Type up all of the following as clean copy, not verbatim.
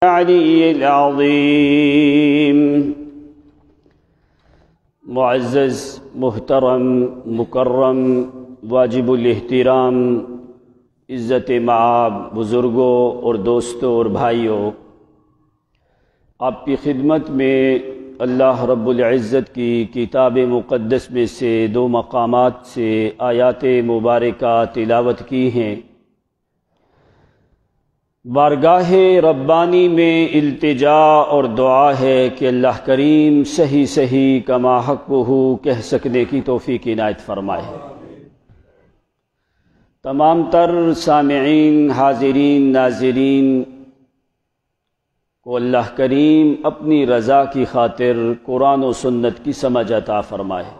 العلی العظیم۔ معزز، محترم، مکرم، واجب الاحترام، عزت مآب بزرگوں اور دوستوں اور بھائیوں، آپ کی خدمت میں اللہ رب العزت کی کتاب مقدس میں سے دو مقامات سے آیات مبارکہ تلاوت کی ہیں۔ بارگاہ ربانی میں التجا اور دعا ہے کہ اللہ کریم صحیح صحیح کما حقہ کہہ سکنے کی توفیق عنایت فرمائے۔ تمام تر سامعین، حاضرین، ناظرین کو اللہ کریم اپنی رضا کی خاطر قرآن و سنت کی سمجھ عطا فرمائے۔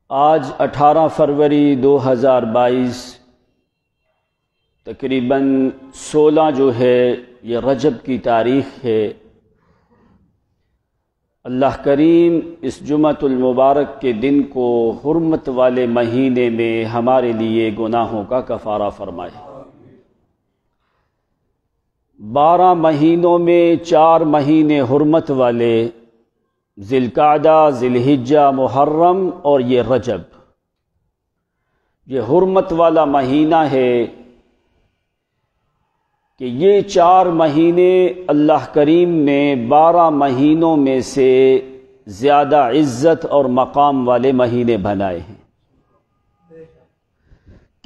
آج 18 فروری 2022 تقریباً 16 جو ہے یہ رجب کی تاریخ ہے۔ اللہ کریم اس جمعۃ المبارک کے دن کو حرمت والے مہینے میں ہمارے لیے گناہوں کا کفارہ فرمائے۔ 12 مہینوں میں 4 مہینے حرمت والے، ذی القعدہ، ذی الحجہ، محرم اور یہ رجب، یہ حرمت والا مہینہ ہے کہ یہ 4 مہینے اللہ کریم نے 12 مہینوں میں سے زیادہ عزت اور مقام والے مہینے بنائے ہیں۔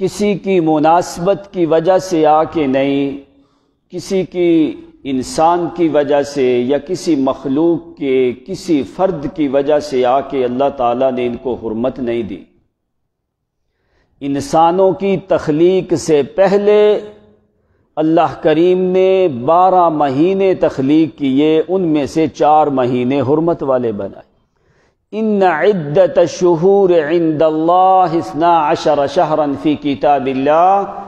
کسی کی مناسبت کی وجہ سے آ کے نہیں، کسی کی انسان کی وجہ سے یا کسی مخلوق کے کسی فرد کی وجہ سے آ کے اللہ تعالیٰ نے ان کو حرمت نہیں دی۔ انسانوں کی تخلیق سے پہلے اللہ کریم نے 12 مہینے تخلیق کیے، ان میں سے 4 مہینے حرمت والے بنائے۔ ان عدت الشہور عند اللہ 12 شہرا فی کتاب اللہ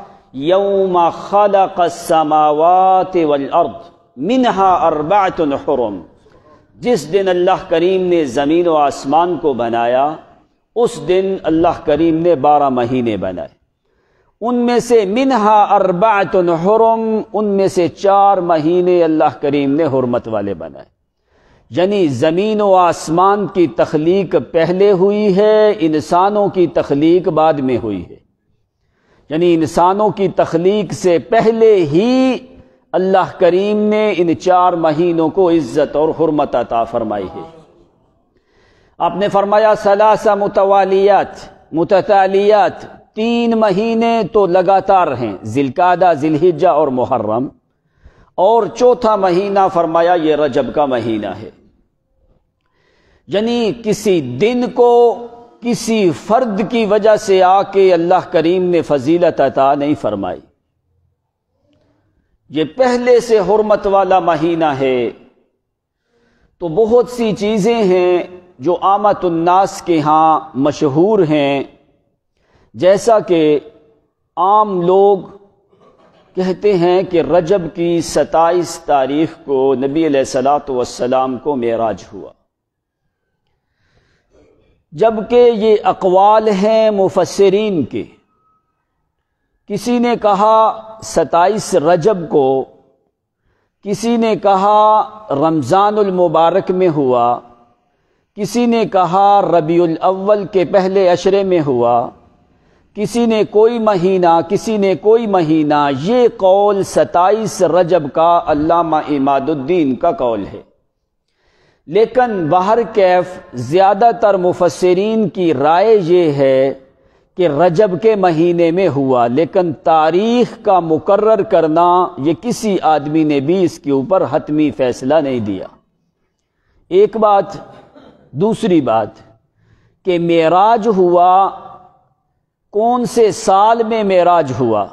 یوم خلق السماوات والارض منہا 4 حرم۔ جس دن اللہ کریم نے زمین و آسمان کو بنایا، اس دن اللہ کریم نے 12 مہینے بنائے، ان میں سے منہا 4 حرم، ان میں سے 4 مہینے اللہ کریم نے حرمت والے بنائے۔ یعنی زمین و آسمان کی تخلیق پہلے ہوئی ہے، انسانوں کی تخلیق بعد میں ہوئی ہے۔ یعنی انسانوں کی تخلیق سے پہلے ہی اللہ کریم نے ان 4 مہینوں کو عزت اور حرمت عطا فرمائی ہے۔ آپ نے فرمایا 3 متوالیات، متتالیات، 3 مہینے تو لگاتار ہیں، ذی القعدہ، ذی الحجہ اور محرم، اور 4تھا مہینہ فرمایا یہ رجب کا مہینہ ہے۔ یعنی کسی دن کو کسی فرد کی وجہ سے آ کے اللہ کریم نے فضیلت عطا نہیں فرمائی، یہ پہلے سے حرمت والا مہینہ ہے۔ تو بہت سی چیزیں ہیں جو عامت الناس کے ہاں مشہور ہیں، جیسا کہ عام لوگ کہتے ہیں کہ رجب کی 27 تاریخ کو نبی علیہ الصلوۃ والسلام کو معراج ہوا، جبکہ یہ اقوال ہیں مفسرین کے۔ کسی نے کہا 27 رجب کو، کسی نے کہا رمضان المبارک میں ہوا، کسی نے کہا ربیع الاول کے پہلے عشرے میں ہوا، کسی نے کوئی مہینہ، کسی نے کوئی مہینہ۔ یہ قول 27 رجب کا علامہ عماد الدین کا قول ہے، لیکن بہرکیف زیادہ تر مفسرین کی رائے یہ ہے کہ رجب کے مہینے میں ہوا، لیکن تاریخ کا مقرر کرنا یہ کسی آدمی نے بھی اس کے اوپر حتمی فیصلہ نہیں دیا۔ ایک بات۔ دوسری بات کہ معراج ہوا، کون سے سال میں معراج ہوا؟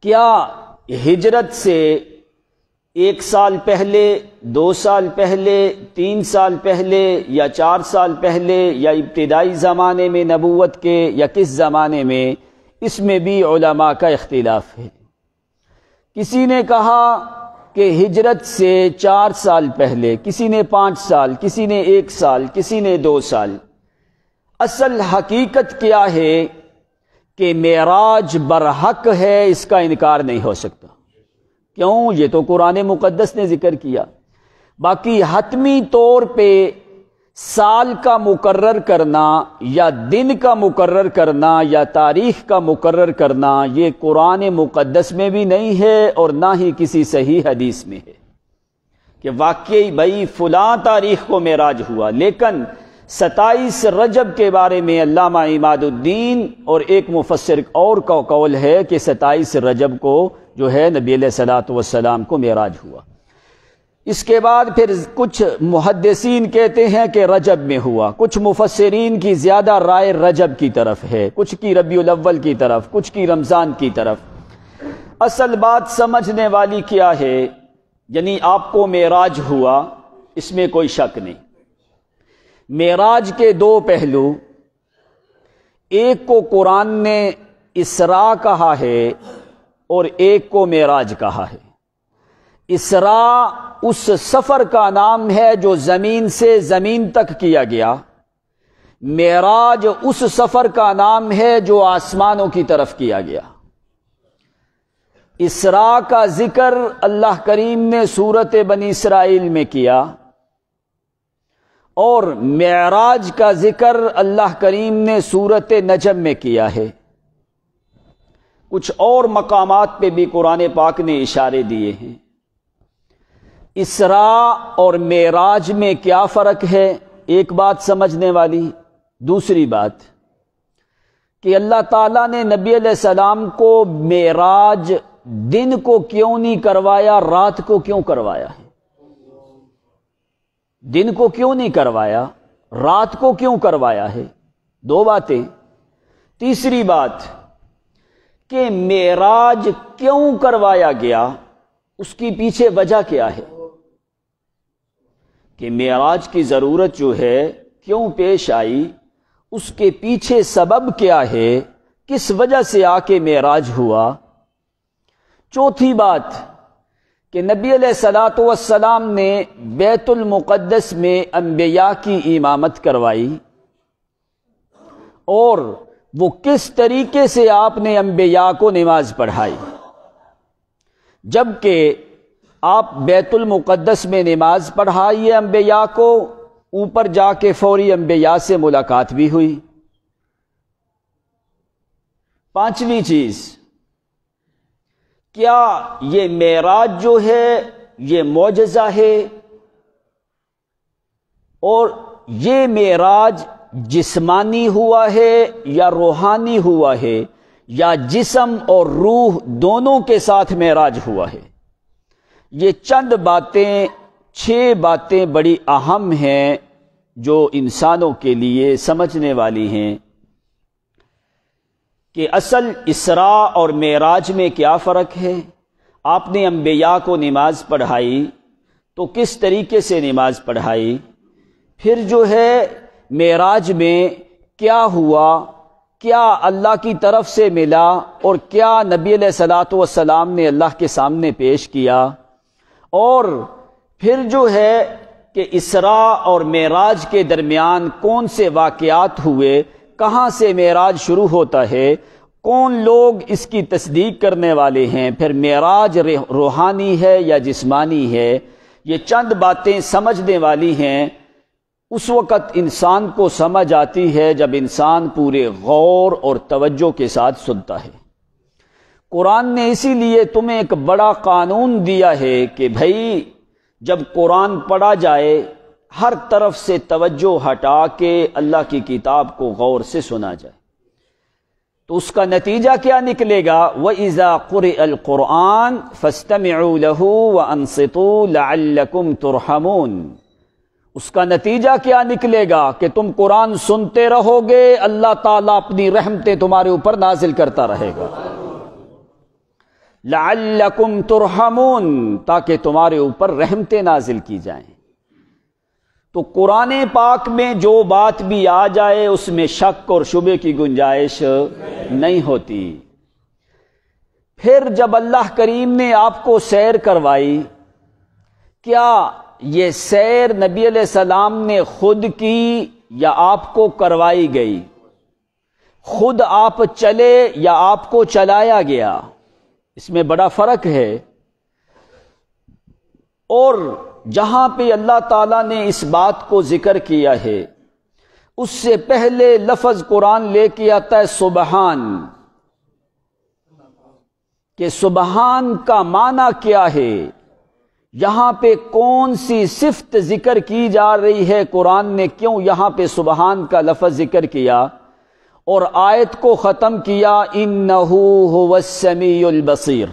کیا ہجرت سے 1 سال پہلے، 2 سال پہلے، 3 سال پہلے، یا 4 سال پہلے، یا ابتدائی زمانے میں نبوت کے، یا کس زمانے میں؟ اس میں بھی علماء کا اختلاف ہے۔ کسی نے کہا کہ ہجرت سے 4 سال پہلے، کسی نے 5 سال، کسی نے 1 سال، کسی نے 2 سال۔ اصل حقیقت کیا ہے کہ معراج برحق ہے، اس کا انکار نہیں ہو سکتا۔ کیوں؟ یہ تو قرآن مقدس نے ذکر کیا۔ باقی حتمی طور پہ سال کا مقرر کرنا یا دن کا مقرر کرنا یا تاریخ کا مقرر کرنا یہ قرآن مقدس میں بھی نہیں ہے اور نہ ہی کسی صحیح حدیث میں ہے کہ واقعی بھائی فلاں تاریخ کو معراج ہوا۔ لیکن 27 رجب کے بارے میں علامہ عماد الدین اور ایک مفسر اور کا قول ہے کہ 27 رجب کو جو ہے نبی علیہ الصلوۃ والسلام کو معراج ہوا۔ اس کے بعد پھر کچھ محدثین کہتے ہیں کہ رجب میں ہوا، کچھ مفسرین کی زیادہ رائے رجب کی طرف ہے، کچھ کی ربیع الاول کی طرف، کچھ کی رمضان کی طرف۔ اصل بات سمجھنے والی کیا ہے؟ یعنی آپ کو معراج ہوا، اس میں کوئی شک نہیں۔ معراج کے دو پہلو، ایک کو قرآن نے اسراء کہا ہے اور ایک کو معراج کہا ہے۔ اسراء اس سفر کا نام ہے جو زمین سے زمین تک کیا گیا، معراج اس سفر کا نام ہے جو آسمانوں کی طرف کیا گیا۔ اسراء کا ذکر اللہ کریم نے سورۃ بنی اسرائیل میں کیا اور معراج کا ذکر اللہ کریم نے سورۃ نجم میں کیا ہے۔ کچھ اور مقامات پہ بھی قرآن پاک نے اشارے دیے ہیں۔ اسراء اور معراج میں کیا فرق ہے؟ ایک بات سمجھنے والی۔ دوسری بات کہ اللہ تعالیٰ نے نبی علیہ السلام کو معراج دن کو کیوں نہیں کروایا، رات کو کیوں کروایا ہے؟ دن کو کیوں نہیں کروایا، رات کو کیوں کروایا ہے؟ دو باتیں۔ تیسری بات کہ معراج کیوں کروایا گیا، اس کی پیچھے وجہ کیا ہے کہ معراج کی ضرورت جو ہے کیوں پیش آئی، اس کے پیچھے سبب کیا ہے، کس وجہ سے آ کے معراج ہوا۔ چوتھی بات کہ نبی علیہ الصلوۃ والسلام نے بیت المقدس میں انبیاء کی امامت کروائی اور وہ کس طریقے سے آپ نے انبیاء کو نماز پڑھائی، جبکہ آپ بیت المقدس میں نماز پڑھائیے انبیاء کو، اوپر جا کے فوری انبیاء سے ملاقات بھی ہوئی۔ پانچویں چیز، کیا یہ معراج جو ہے یہ معجزہ ہے اور یہ معراج جسمانی ہوا ہے یا روحانی ہوا ہے یا جسم اور روح دونوں کے ساتھ معراج ہوا ہے؟ یہ چند باتیں، 6 باتیں بڑی اہم ہیں جو انسانوں کے لیے سمجھنے والی ہیں کہ اصل اسراء اور معراج میں کیا فرق ہے۔ آپ نے انبیاء کو نماز پڑھائی تو کس طریقے سے نماز پڑھائی، پھر جو ہے معراج میں کیا ہوا، کیا اللہ کی طرف سے ملا اور کیا نبی علیہ الصلوۃ والسلام نے اللہ کے سامنے پیش کیا، اور پھر جو ہے کہ اسراء اور معراج کے درمیان کون سے واقعات ہوئے، کہاں سے معراج شروع ہوتا ہے، کون لوگ اس کی تصدیق کرنے والے ہیں، پھر معراج روحانی ہے یا جسمانی ہے۔ یہ چند باتیں سمجھنے والی ہیں۔ اس وقت انسان کو سمجھ آتی ہے جب انسان پورے غور اور توجہ کے ساتھ سنتا ہے۔ قرآن نے اسی لیے تمہیں ایک بڑا قانون دیا ہے کہ بھائی جب قرآن پڑھا جائے ہر طرف سے توجہ ہٹا کے اللہ کی کتاب کو غور سے سنا جائے، تو اس کا نتیجہ کیا نکلے گا؟ وَإِذَا قُرِئَ الْقُرْآنُ فَاسْتَمِعُوا لَهُ وَأَنصِتُوا لَعَلَّكُمْ تُرْحَمُونَ۔ اس کا نتیجہ کیا نکلے گا کہ تم قرآن سنتے رہو گے، اللہ تعالیٰ اپنی رحمتیں تمہارے اوپر نازل کرتا رہے گا۔ لعلکم ترحمون، تاکہ تمہارے اوپر رحمتیں نازل کی جائیں۔ تو قرآن پاک میں جو بات بھی آ جائے اس میں شک اور شبہ کی گنجائش نہیں ہوتی۔ پھر جب اللہ کریم نے آپ کو سیر کروائی، کیا یہ سیر نبی علیہ السلام نے خود کی یا آپ کو کروائی گئی؟ خود آپ چلے یا آپ کو چلایا گیا؟ اس میں بڑا فرق ہے۔ اور جہاں پہ اللہ تعالیٰ نے اس بات کو ذکر کیا ہے اس سے پہلے لفظ قرآن لے کے آتا ہے سبحان، کہ سبحان کا معنی کیا ہے، یہاں پہ کون سی صفت ذکر کی جا رہی ہے، قرآن نے کیوں یہاں پہ سبحان کا لفظ ذکر کیا اور آیت کو ختم کیا انہ هو السمیع البصیر۔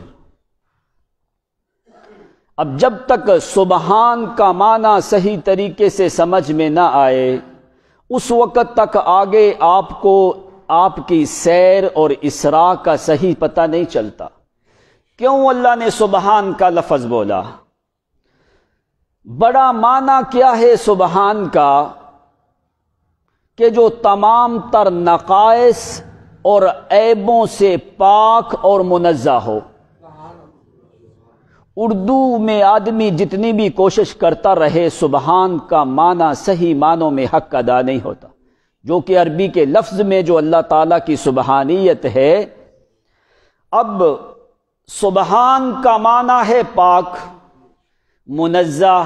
اب جب تک سبحان کا معنی صحیح طریقے سے سمجھ میں نہ آئے اس وقت تک آگے آپ کو آپ کی سیر اور اسراء کا صحیح پتہ نہیں چلتا۔ کیوں اللہ نے سبحان کا لفظ بولا؟ بڑا معنی کیا ہے سبحان کا، کہ جو تمام تر نقائص اور عیبوں سے پاک اور منزہ ہو۔ اردو میں آدمی جتنی بھی کوشش کرتا رہے سبحان کا معنی صحیح معنوں میں حق ادا نہیں ہوتا، جو کہ عربی کے لفظ میں جو اللہ تعالیٰ کی سبحانیت ہے۔ اب سبحان کا معنی ہے پاک، منزہ،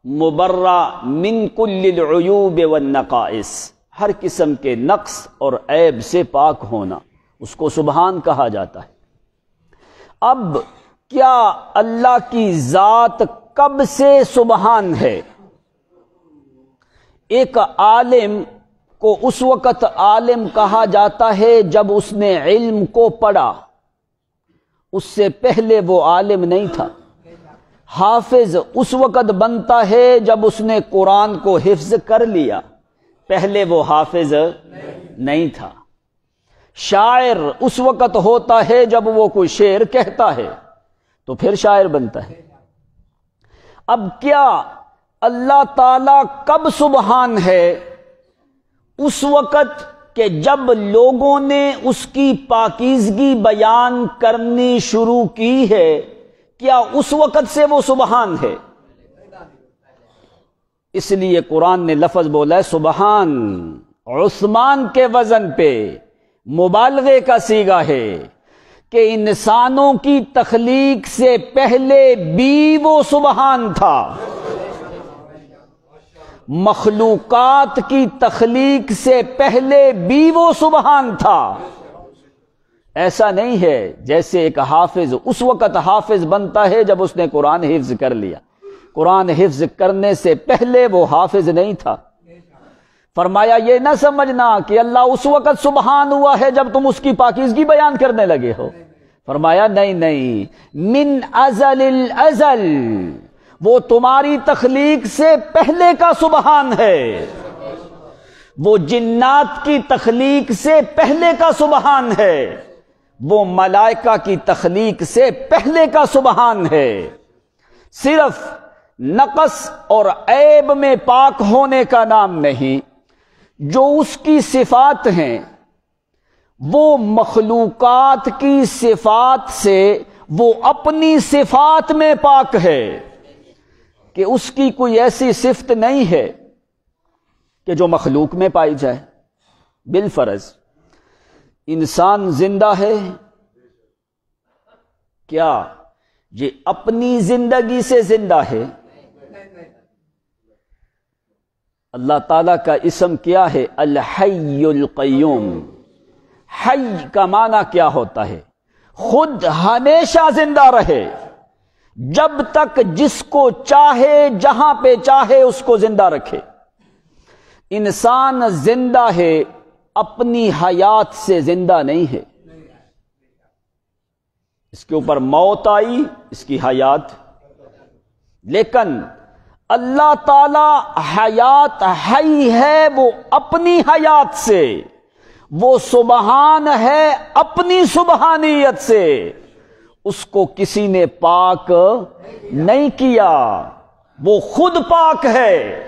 مبرہ من کل العیوب والنقائص، ہر قسم کے نقص اور عیب سے پاک ہونا، اس کو سبحان کہا جاتا ہے۔ اب کیا اللہ کی ذات کب سے سبحان ہے؟ ایک عالم کو اس وقت عالم کہا جاتا ہے جب اس نے علم کو پڑھا، اس سے پہلے وہ عالم نہیں تھا۔ حافظ اس وقت بنتا ہے جب اس نے قرآن کو حفظ کر لیا، پہلے وہ حافظ نہیں تھا۔ شاعر اس وقت ہوتا ہے جب وہ کوئی شعر کہتا ہے تو پھر شاعر بنتا ہے۔ اب کیا اللہ تعالی کب سبحان ہے؟ اس وقت کہ جب لوگوں نے اس کی پاکیزگی بیان کرنی شروع کی ہے، کیا اس وقت سے وہ سبحان ہے؟ اس لیے قرآن نے لفظ بولا ہے سبحان، عثمان کے وزن پہ مبالغے کا صیغہ ہے کہ انسانوں کی تخلیق سے پہلے بھی وہ سبحان تھا، مخلوقات کی تخلیق سے پہلے بھی وہ سبحان تھا۔ ایسا نہیں ہے جیسے ایک حافظ اس وقت حافظ بنتا ہے جب اس نے قرآن حفظ کر لیا، قرآن حفظ کرنے سے پہلے وہ حافظ نہیں تھا۔ فرمایا یہ نہ سمجھنا کہ اللہ اس وقت سبحان ہوا ہے جب تم اس کی پاکیزگی بیان کرنے لگے ہو۔ فرمایا نہیں، من ازل الازل، وہ تمہاری تخلیق سے پہلے کا سبحان ہے، وہ جنات کی تخلیق سے پہلے کا سبحان ہے، وہ ملائکہ کی تخلیق سے پہلے کا سبحان ہے۔ صرف نقص اور عیب میں پاک ہونے کا نام نہیں، جو اس کی صفات ہیں وہ مخلوقات کی صفات سے وہ اپنی صفات میں پاک ہے، کہ اس کی کوئی ایسی صفت نہیں ہے کہ جو مخلوق میں پائی جائے۔ بالفرض انسان زندہ ہے، کیا یہ اپنی زندگی سے زندہ ہے؟ اللہ تعالیٰ کا اسم کیا ہے؟ الحی القیوم۔ حی کا معنی کیا ہوتا ہے؟ خود ہمیشہ زندہ رہے، جب تک جس کو چاہے جہاں پہ چاہے اس کو زندہ رکھے۔ انسان زندہ ہے، اپنی حیات سے زندہ نہیں ہے۔ اس کے اوپر موت آئی، اس کی حیات، لیکن اللہ تعالی حیات حی ہے وہ اپنی حیات سے، وہ سبحان ہے اپنی سبحانیت سے، اس کو کسی نے پاک نہیں کیا، وہ خود پاک ہے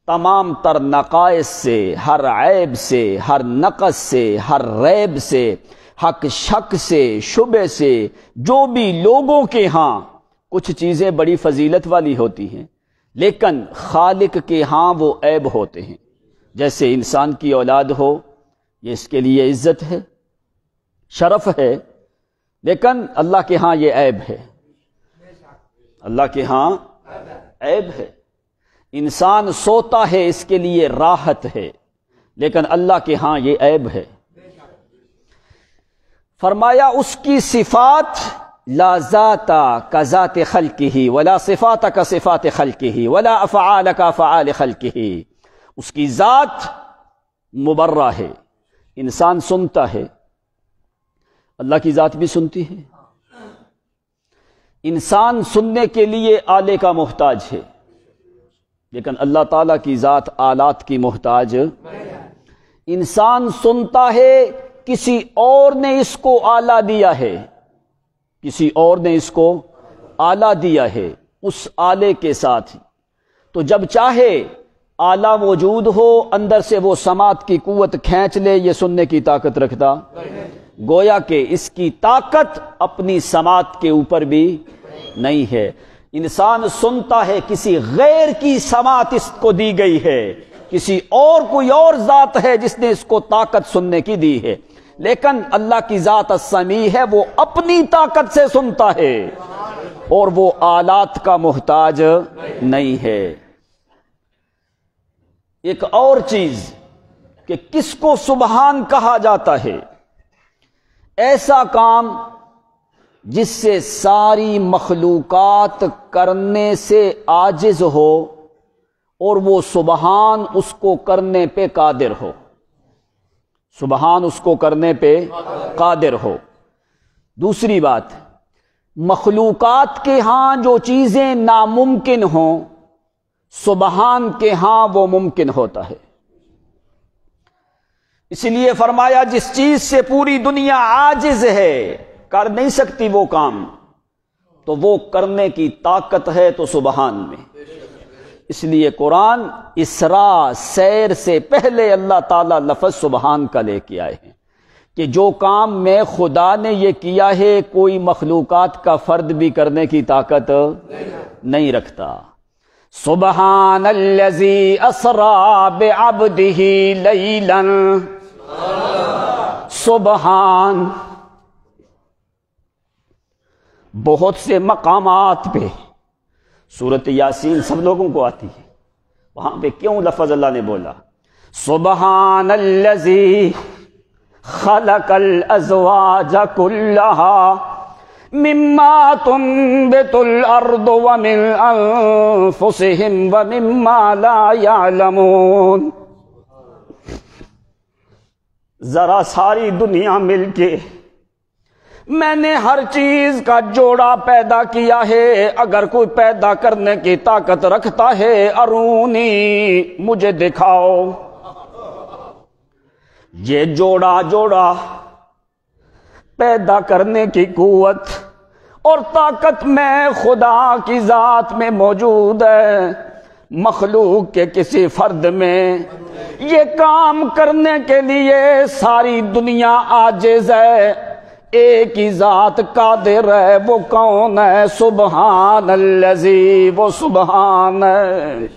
تمام تر نقائص سے، ہر عیب سے، ہر نقص سے، ہر ریب سے، حق شک سے، شبہ سے۔ جو بھی لوگوں کے ہاں کچھ چیزیں بڑی فضیلت والی ہوتی ہیں لیکن خالق کے ہاں وہ عیب ہوتے ہیں، جیسے انسان کی اولاد ہو، یہ اس کے لیے عزت ہے، شرف ہے، لیکن اللہ کے ہاں یہ عیب ہے۔ اللہ کے ہاں عیب ہے۔ انسان سوتا ہے اس کے لیے راحت ہے، لیکن اللہ کے ہاں یہ عیب ہے۔ فرمایا اس کی صفات لا ذات کا ذات خلقہ ولا صفات کا صفات خلقہ ولا افعال کا افعال خلقہ، اس کی ذات مبرہ ہے۔ انسان سنتا ہے، اللہ کی ذات بھی سنتی ہے۔ انسان سننے کے لیے آلے کا محتاج ہے، لیکن اللہ تعالیٰ کی ذات آلات کی محتاج۔ انسان سنتا ہے، کسی اور نے اس کو آلہ دیا ہے، کسی اور نے اس کو آلہ دیا ہے اس آلے کے ساتھ، تو جب چاہے آلہ موجود ہو اندر سے وہ سماعت کی قوت کھینچ لے، یہ سننے کی طاقت رکھتا؟ گویا کہ اس کی طاقت اپنی سماعت کے اوپر بھی نہیں ہے۔ انسان سنتا ہے، کسی غیر کی سماعت اس کو دی گئی ہے، کسی اور کوئی اور ذات ہے جس نے اس کو طاقت سننے کی دی ہے، لیکن اللہ کی ذات السمیع ہے، وہ اپنی طاقت سے سنتا ہے اور وہ آلات کا محتاج نہیں ہے۔ ایک اور چیز کہ کس کو سبحان کہا جاتا ہے؟ ایسا کام جس سے ساری مخلوقات کرنے سے عاجز ہو اور وہ سبحان اس کو کرنے پہ قادر ہو، سبحان اس کو کرنے پہ قادر ہو۔ دوسری بات، مخلوقات کے ہاں جو چیزیں ناممکن ہوں، سبحان کے ہاں وہ ممکن ہوتا ہے۔ اس لیے فرمایا جس چیز سے پوری دنیا عاجز ہے، کر نہیں سکتی وہ کام، تو وہ کرنے کی طاقت ہے تو سبحان میں۔ اس لیے قرآن اسراء سیر سے پہلے اللہ تعالیٰ لفظ سبحان کا لے کے آئے ہیں کہ جو کام میں خدا نے یہ کیا ہے کوئی مخلوقات کا فرد بھی کرنے کی طاقت نہیں رکھتا۔ سبحان الذی اسریٰ بعبدہ لیلا، سبحان بہت سے مقامات پہ، سورۃ یاسین سب لوگوں کو آتی ہے، وہاں پہ کیوں لفظ اللہ نے بولا سبحان الذی خلق الازواج کلها مما تنبت الارض ومن انفسهم ومما لا يعلمون۔ ذرا ساری دنیا مل کے میں نے ہر چیز کا جوڑا پیدا کیا ہے، اگر کوئی پیدا کرنے کی طاقت رکھتا ہے ارونی، مجھے دکھاؤ۔ یہ جوڑا پیدا کرنے کی قوت اور طاقت میں خدا کی ذات میں موجود ہے، مخلوق کے کسی فرد میں یہ کام کرنے کے لیے ساری دنیا عاجز ہے، ایک ہی ذات قادر ہے، وہ کون ہے؟ سبحان الذی، وہ سبحان ہے۔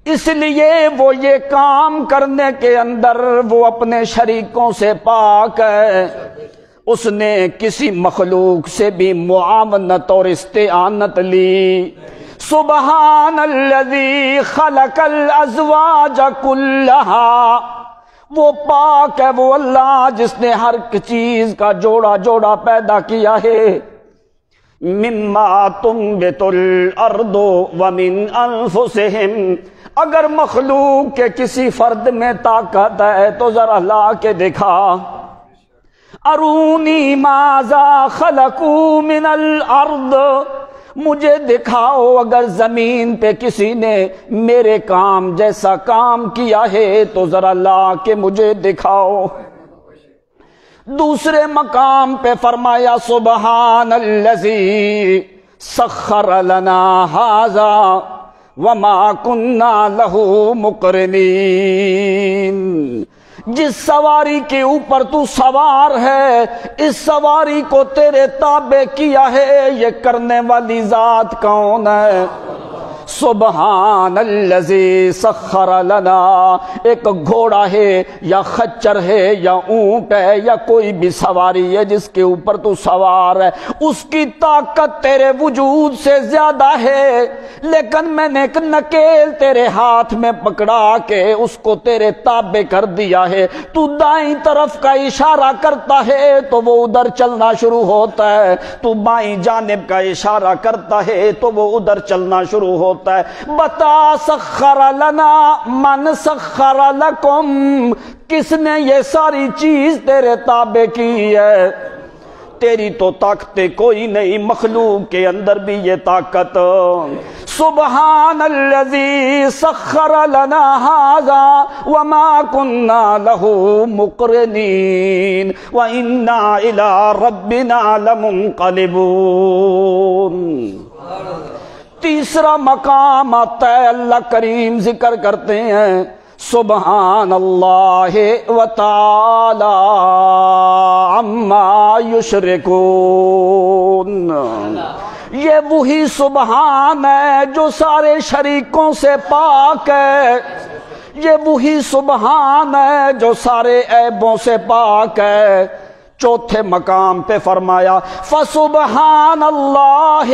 اس لیے وہ یہ کام کرنے کے اندر وہ اپنے شریکوں سے پاک ہے، اس نے کسی مخلوق سے بھی معاونت اور استعانت لی۔ سبحان الذی خلق الازواج کلہا، وہ پاک ہے وہ اللہ جس نے ہر چیز کا جوڑا پیدا کیا ہے۔ مما تنبت الارض ومن انفسہم، اگر مخلوق کے کسی فرد میں طاقت ہے تو ذرا لا کے دکھا۔ ارونی ماذا خلقوا من الارض، مجھے دکھاؤ اگر زمین پہ کسی نے میرے کام جیسا کام کیا ہے تو ذرا لا کے مجھے دکھاؤ۔ دوسرے مقام پہ فرمایا سبحان الذی سخر لنا ھذا وما کننا لہ مقرنین، جس سواری کے اوپر تو سوار ہے اس سواری کو تیرے تابع کیا ہے، یہ کرنے والی ذات کون ہے؟ سبحان الذی سخر لنا، ایک گھوڑا ہے یا خچر ہے یا اونٹ ہے یا کوئی بھی سواری ہے جس کے اوپر تو سوار ہے، اس کی طاقت تیرے وجود سے زیادہ ہے، لیکن میں نے ایک نکیل تیرے ہاتھ میں پکڑا کے اس کو تیرے تابع کر دیا ہے، تو دائیں طرف کا اشارہ کرتا ہے تو وہ ادھر چلنا شروع ہوتا ہے، تو بائیں جانب کا اشارہ کرتا ہے تو وہ ادھر چلنا شروع ہوتا ہے۔ بتا سخر لنا من سخر لکم، کس نے یہ ساری چیز تیرے تابع کی ہے؟ تیری تو طاقتیں کوئی نہیں، مخلوق کے اندر بھی یہ طاقت۔ سبحان الذی سخر لنا ھذا وما كنا له مقرنین وانا الى ربنا لمنقلبون۔ تیسرا مقام آتا ہے، اللہ کریم ذکر کرتے ہیں سبحان اللہ و تعالی عما یشرکون، یہ وہی سبحان ہے جو سارے شریکوں سے پاک ہے، یہ وہی سبحان ہے جو سارے عیبوں سے پاک ہے۔ چوتھے مقام پہ فرمایا فسبحان اللہ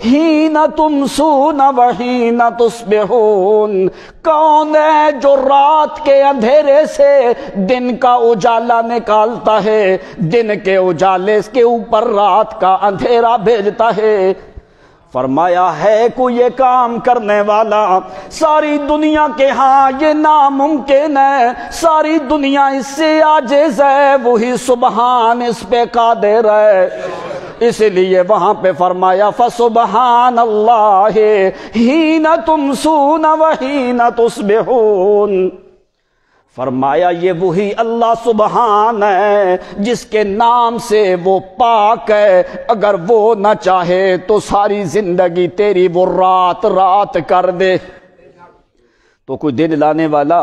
حین تمسون وحین تصبحون، کون ہے جو رات کے اندھیرے سے دن کا اجالا نکالتا ہے، دن کے اجالے کے اوپر رات کا اندھیرا بھیجتا ہے؟ فرمایا ہے کوئی یہ کام کرنے والا؟ ساری دنیا کے ہاں یہ ناممکن ہے، ساری دنیا اس سے عاجز ہے، وہی سبحان اس پہ قادر ہے۔ اس لیے وہاں پہ فرمایا فسبحان اللہ حین تمسون وحین تصبحون، فرمایا یہ وہی اللہ سبحان ہے جس کے نام سے وہ پاک ہے، اگر وہ نہ چاہے تو ساری زندگی تیری وہ رات رات کر دے، تو کوئی دن لانے والا؟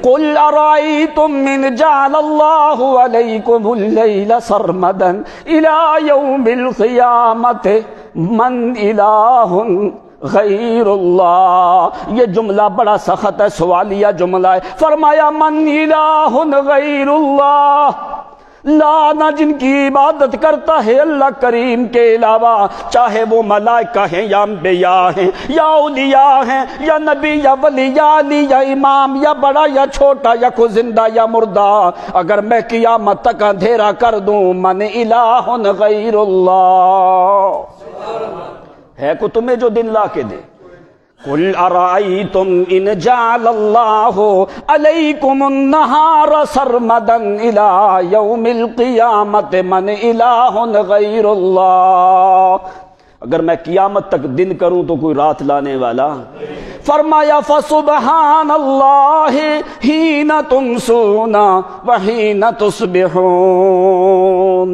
قل ارائیتم من جعل اللہ علیکم اللیل سرمدا الی یوم القیامت من الہ غیر اللہ، یہ جملہ بڑا سخت ہے، سوالیہ جملہ ہے۔ فرمایا من الہ غیر اللہ، لا نہ جن کی عبادت کرتا ہے اللہ کریم کے علاوہ، چاہے وہ ملائکہ ہیں یا انبیاء ہیں یا اولیاء ہیں یا نبی یا ولی یا علی یا امام یا بڑا یا چھوٹا یا کوئی زندہ یا مردہ، اگر میں قیامت تک اندھیرا کر دوں، من الہ غیر اللہ، ہے کو تمہیں جو دن لا کے دے؟ قل ارائیتم ان جعل اللہ علیکم النہار سرمدا الی یوم القیامت من الہ غیر اللہ، اگر میں قیامت تک دن کروں تو کوئی رات لانے والا؟ فرمایا فسبحان اللہ حین تمسون وحین تصبحون۔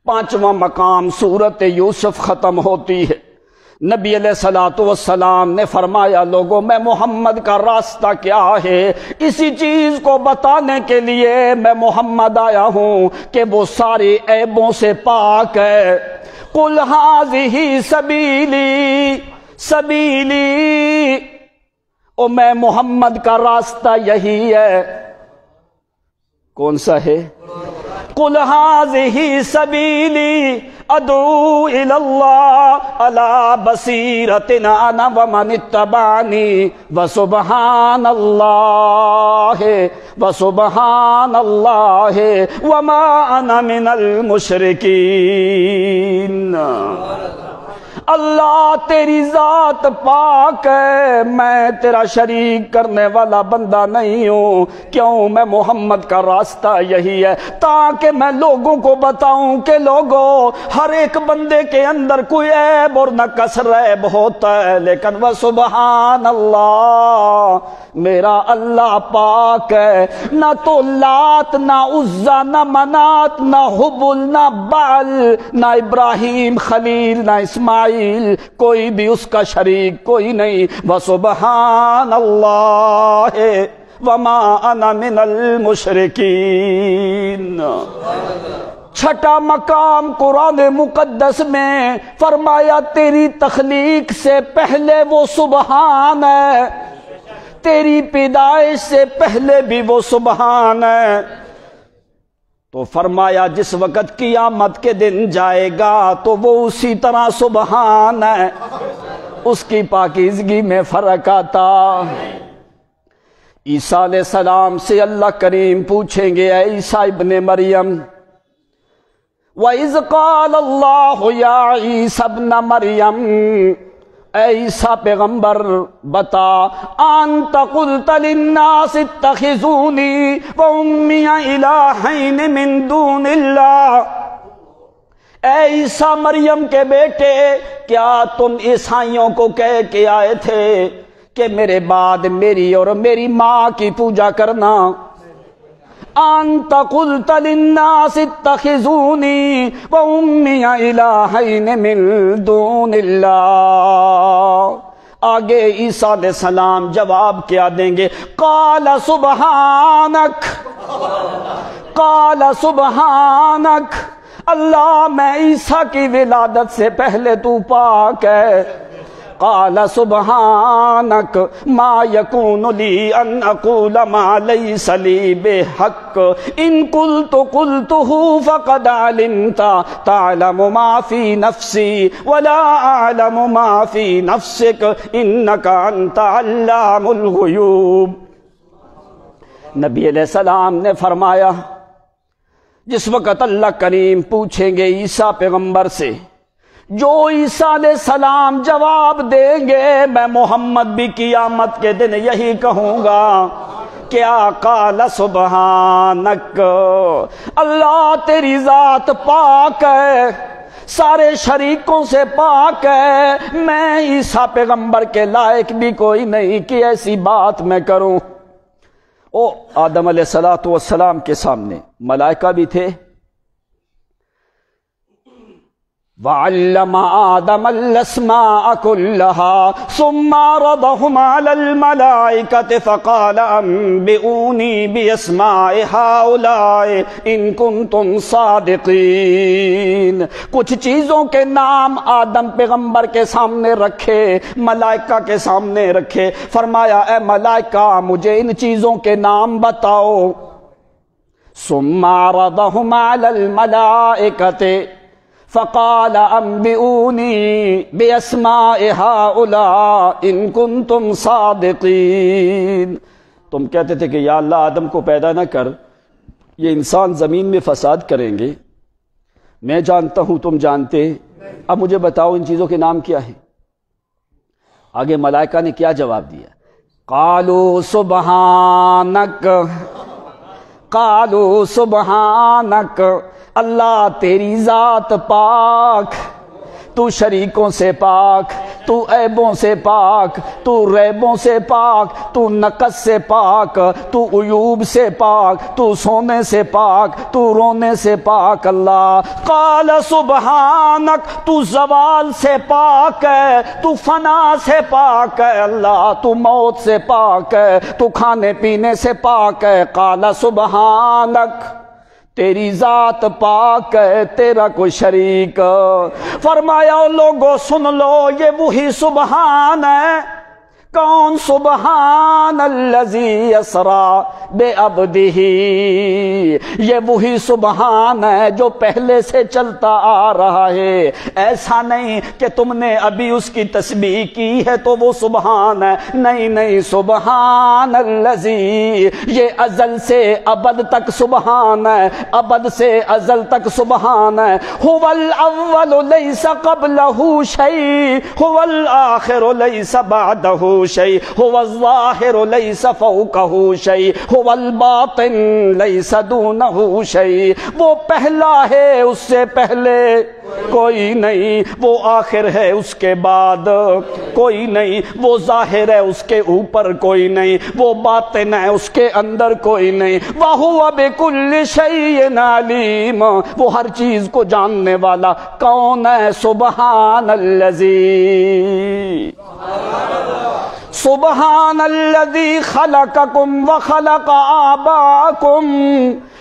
پانچواں مقام سورت یوسف ختم ہوتی ہے، نبی علیہ الصلوۃ والسلام نے فرمایا لوگوں میں محمد کا راستہ کیا ہے، اسی چیز کو بتانے کے لیے میں محمد آیا ہوں کہ وہ سارے عیبوں سے پاک ہے۔ قل ھذہ سبیلی سبیلی، او میں محمد کا راستہ یہی ہے، کون سا ہے؟ قل ھذہ سبیلی ادعو الی اللہ علی بصیرۃ انا ومن اتبعنی وسبحان اللہ وما انا من المشرکین۔ اللہ تیری ذات پاک ہے، میں تیرا شریک کرنے والا بندہ نہیں ہوں، کیوں؟ میں محمد کا راستہ یہی ہے تاکہ میں لوگوں کو بتاؤں کہ لوگوں ہر ایک بندے کے اندر کوئی عیب اور نقص عیب ہوتا ہے، لیکن وہ سبحان اللہ میرا اللہ پاک ہے، نہ تو لات نہ عزا نہ منات نہ حبل نہ بعل نہ ابراہیم خلیل نہ اسماعیل، کوئی بھی اس کا شریک کوئی نہیں۔ وسبحان اللہ وما انا من المشرکین۔ چھٹا مقام قرآن مقدس میں فرمایا تیری تخلیق سے پہلے وہ سبحان ہے، تیری پیدائش سے پہلے بھی وہ سبحان ہے۔ تو فرمایا جس وقت قیامت کے دن جائے گا تو وہ اسی طرح سبحان ہے، اس کی پاکیزگی میں فرق آتا۔ عیسیٰ علیہ السلام سے اللہ کریم پوچھیں گے، اے عیسیٰ ابن مریم، وَإِذْ قَالَ اللَّهُ يَا عِيسَى ابْنَ مَرْيَمَ، اے عیسیٰ پیغمبر بتا، أَنْتَ قُلْتَ لِلنَّاسِ اتَّخِذُونِي وَأُمِّيَ إِلَٰهَيْنِ مِن دُونِ اللَّهِ، اے عیسیٰ مریم کے بیٹے، کیا تم عیسائیوں کو کہہ کے آئے تھے کہ میرے بعد میری اور میری ماں کی پوجا کرنا؟ انت قلت للناس اتخذونی وأمی الہین من دون اللہ۔ آگے عیسیٰ علیہ السلام جواب کیا دیں گے؟ قال سبحانک، قال سبحانک، اللہ میں عیسیٰ کی ولادت سے پہلے تو پاک ہے۔ قال سبحانک ما یکون لی ان اقول ما لیس لی بحق ان قلت قلتہ فقد علمت تعلم ما فی نفسی ولا اعلم ما فی نفسک انک انت علام الغیوب۔ نبی علیہ السلام نے فرمایا جس وقت اللہ کریم پوچھیں گے عیسیٰ پیغمبر سے، جو عیسیٰ علیہ السلام جواب دیں گے میں محمد بھی قیامت کے دن یہی کہوں گا، کیا؟ قال سبحانک، اللہ تیری ذات پاک ہے، سارے شریکوں سے پاک ہے، میں عیسیٰ پیغمبر کے لائق بھی کوئی نہیں کہ ایسی بات میں کروں۔ او آدم علیہ السلام کے سامنے ملائکہ بھی تھے۔ وَعَلَّمَ آدَمَ الْأَسْمَاءَ كُلَّهَا ثُمَّ عَرَضَهُمْ عَلَى الْمَلَائِكَةِ فَقَالَ أَنبِئُونِي بِأَسْمَاءِ هَؤُلَاءِ إِن كُنتُمْ صَادِقِينَ۔ کچھ چیزوں کے نام آدم پیغمبر کے سامنے رکھے، ملائکہ کے سامنے رکھے، فرمایا اے ملائکہ مجھے ان چیزوں کے نام بتاؤ۔ ثُمَّ عَرَضَهُمْ عَلَى الْمَلَائِكَةِ فقال انبئونی باسماء هؤلاء ان کنتم صادقین۔ تم کہتے تھے کہ یا اللہ آدم کو پیدا نہ کر، یہ انسان زمین میں فساد کریں گے، میں جانتا ہوں تم جانتے، اب مجھے بتاؤ ان چیزوں کے نام کیا ہیں؟ آگے ملائکہ نے کیا جواب دیا؟ قالوا سبحانک، قالوا سبحانک، اللہ تیری ذات پاک، تو شریکوں سے پاک، تو عیبوں سے پاک، تو ریبوں سے پاک، تو نقص سے پاک، تو عیوب سے پاک، تو سونے سے پاک، تو رونے سے پاک۔ اللہ قال سبحانک، تو زوال سے پاک ہے، تو فنا سے پاک ہے، اللہ تو موت سے پاک ہے، تو کھانے پینے سے پاک ہے۔ قال سبحانک، تیری ذات پاک ہے، تیرا کوئی شریک۔ فرمایا لوگوں سن لو، یہ وہی سبحان ہے۔ کون؟ سبحان الذی اسریٰ بعبدہ، یہ وہی سبحان ہے جو پہلے سے چلتا آ رہا ہے۔ ایسا نہیں کہ تم نے ابھی اس کی تسبیح کی ہے تو وہ سبحان ہے، نہیں نہیں، سبحان الذی، یہ ازل سے ابد تک سبحان ہے، ابد سے ازل تک سبحان ہے۔ هو الاول لیس قبلہ شیء، هو الآخر لیس بعدہ شیء، هو الظاہر لیس فوقہ شیء، هو الباطن لیس دونہ شیء۔ وہ پہلا ہے، اس سے پہلے کوئی نہیں، وہ آخر ہے، اس کے بعد کوئی نہیں، وہ ظاہر ہے، اس کے اوپر کوئی نہیں، وہ باطن ہے، اس کے اندر کوئی نہیں۔ وَهُوَ بِكُلِّ شَيْءٍ عَلِيمٌ، وہ ہر چیز کو جاننے والا کون ہے؟ سبحان الذی، سبحان الذی خلقکم وخلق آباءکم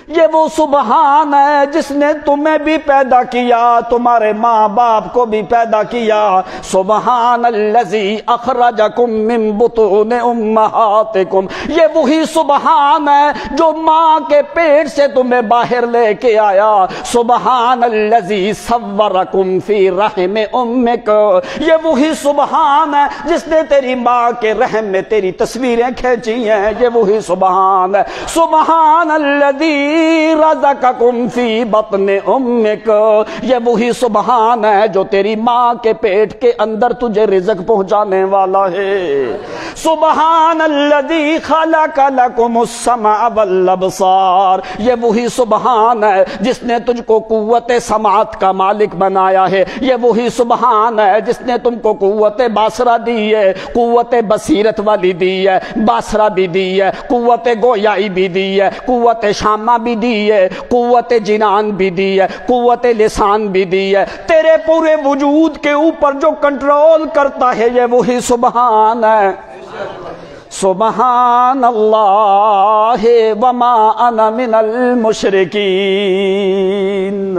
یہ وہ سبحان ہے جس نے تمہیں بھی پیدا کیا، تمہارے ماں باپ کو بھی پیدا کیا۔ سبحان الذی اخرجکم من بطون امہاتکم، یہ وہی سبحان ہے جو ماں کے پیٹ سے تمہیں باہر لے کے آیا۔ سبحان الذی صورکم فی رحم امک، یہ وہی سبحان ہے جس نے تیری ماں کے رحم میں تیری تصویریں کھینچی ہیں، یہ وہی سبحان ہے۔ سبحان الذی رزقکم فی بطن امک، یہ وہی سبحان ہے جو تیری ماں کے پیٹ کے اندر تجھے رزق پہنچانے والا ہے۔ سبحان الذی خلق لکم السمع والابصار، یہ وہی سبحان ہے جس نے تجھ کو قوت سماعت کا مالک بنایا ہے، یہ وہی سبحان ہے جس نے تم کو قوت باصرہ دی ہے، قوت بصیرت والی دی ہے، باصرہ بھی دی ہے، قوت گویائی بھی دی ہے، قوت شامہ بھی دی ہے، قوت جنان بھی دی ہے، قوت لسان بھی دی ہے۔ تیرے پورے وجود کے اوپر جو کنٹرول کرتا ہے یہ وہی سبحان ہے۔ سبحان اللہ وما انا من المشرکین،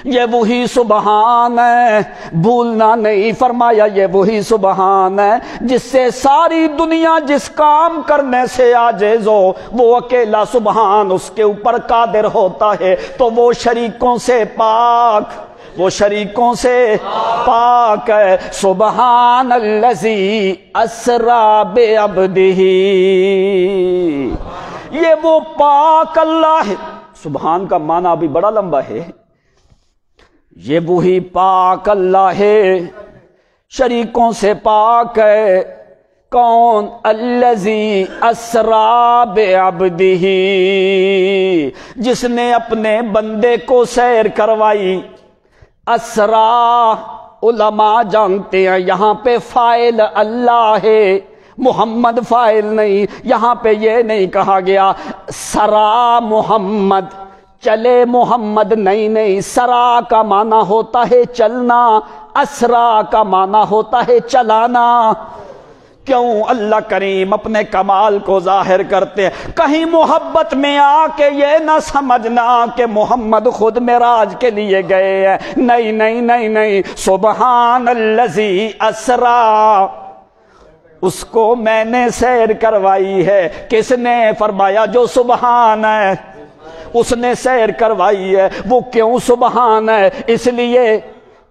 یہ وہی سبحان ہے، بھولنا نہیں۔ فرمایا یہ وہی سبحان ہے جس سے ساری دنیا جس کام کرنے سے عاجز ہو وہ اکیلا سبحان اس کے اوپر قادر ہوتا ہے، تو وہ شریکوں سے پاک، وہ شریکوں سے پاک ہے۔ سبحان الذی اسری بعبدہ، یہ وہ پاک اللہ ہے۔ سبحان کا معنی بھی بڑا لمبا ہے، یہ وہی پاک اللہ ہے، شریکوں سے پاک ہے۔ کون؟ الذی اسری بعبدہ، جس نے اپنے بندے کو سیر کروائی۔ اسرا، علماء جانتے ہیں یہاں پہ فاعل اللہ ہے، محمد فاعل نہیں۔ یہاں پہ یہ نہیں کہا گیا سرا محمد، چلے محمد، نہیں، سرا کا معنی ہوتا ہے چلنا، اسرا کا معنی ہوتا ہے چلانا۔ کیوں؟ اللہ کریم اپنے کمال کو ظاہر کرتے ہیں۔ کہیں محبت میں آ کے یہ نہ سمجھنا کہ محمد خود معراج کے لیے گئے ہیں، نہیں۔ سبحان الذی اسری، اس کو میں نے سیر کروائی ہے۔ کس نے؟ فرمایا جو سبحان ہے اس نے سیر کروائی ہے۔ وہ کیوں سبحان ہے؟ اس لیے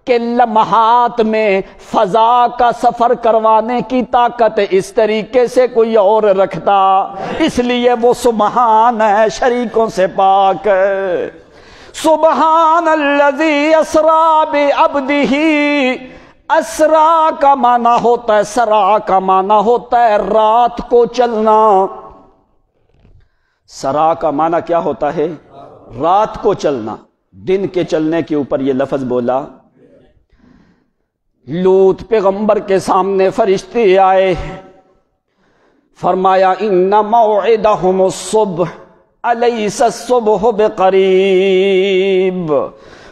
کہ لمحات میں فضا کا سفر کروانے کی طاقت اس طریقے سے کوئی اور رکھتا، اس لیے وہ سبحان ہے، شریکوں سے پاک ہے۔ سبحان الذی اسری بعبدہ، اسرا کا معنی ہوتا ہے، سرا کا معنی ہوتا ہے رات کو چلنا۔ سرا کا معنی کیا ہوتا ہے؟ رات کو چلنا۔ دن کے چلنے کے اوپر یہ لفظ بولا۔ لوط پیغمبر کے سامنے فرشتے آئے، فرمایا ان موعدہم الصبح الیس الصبح بقریب۔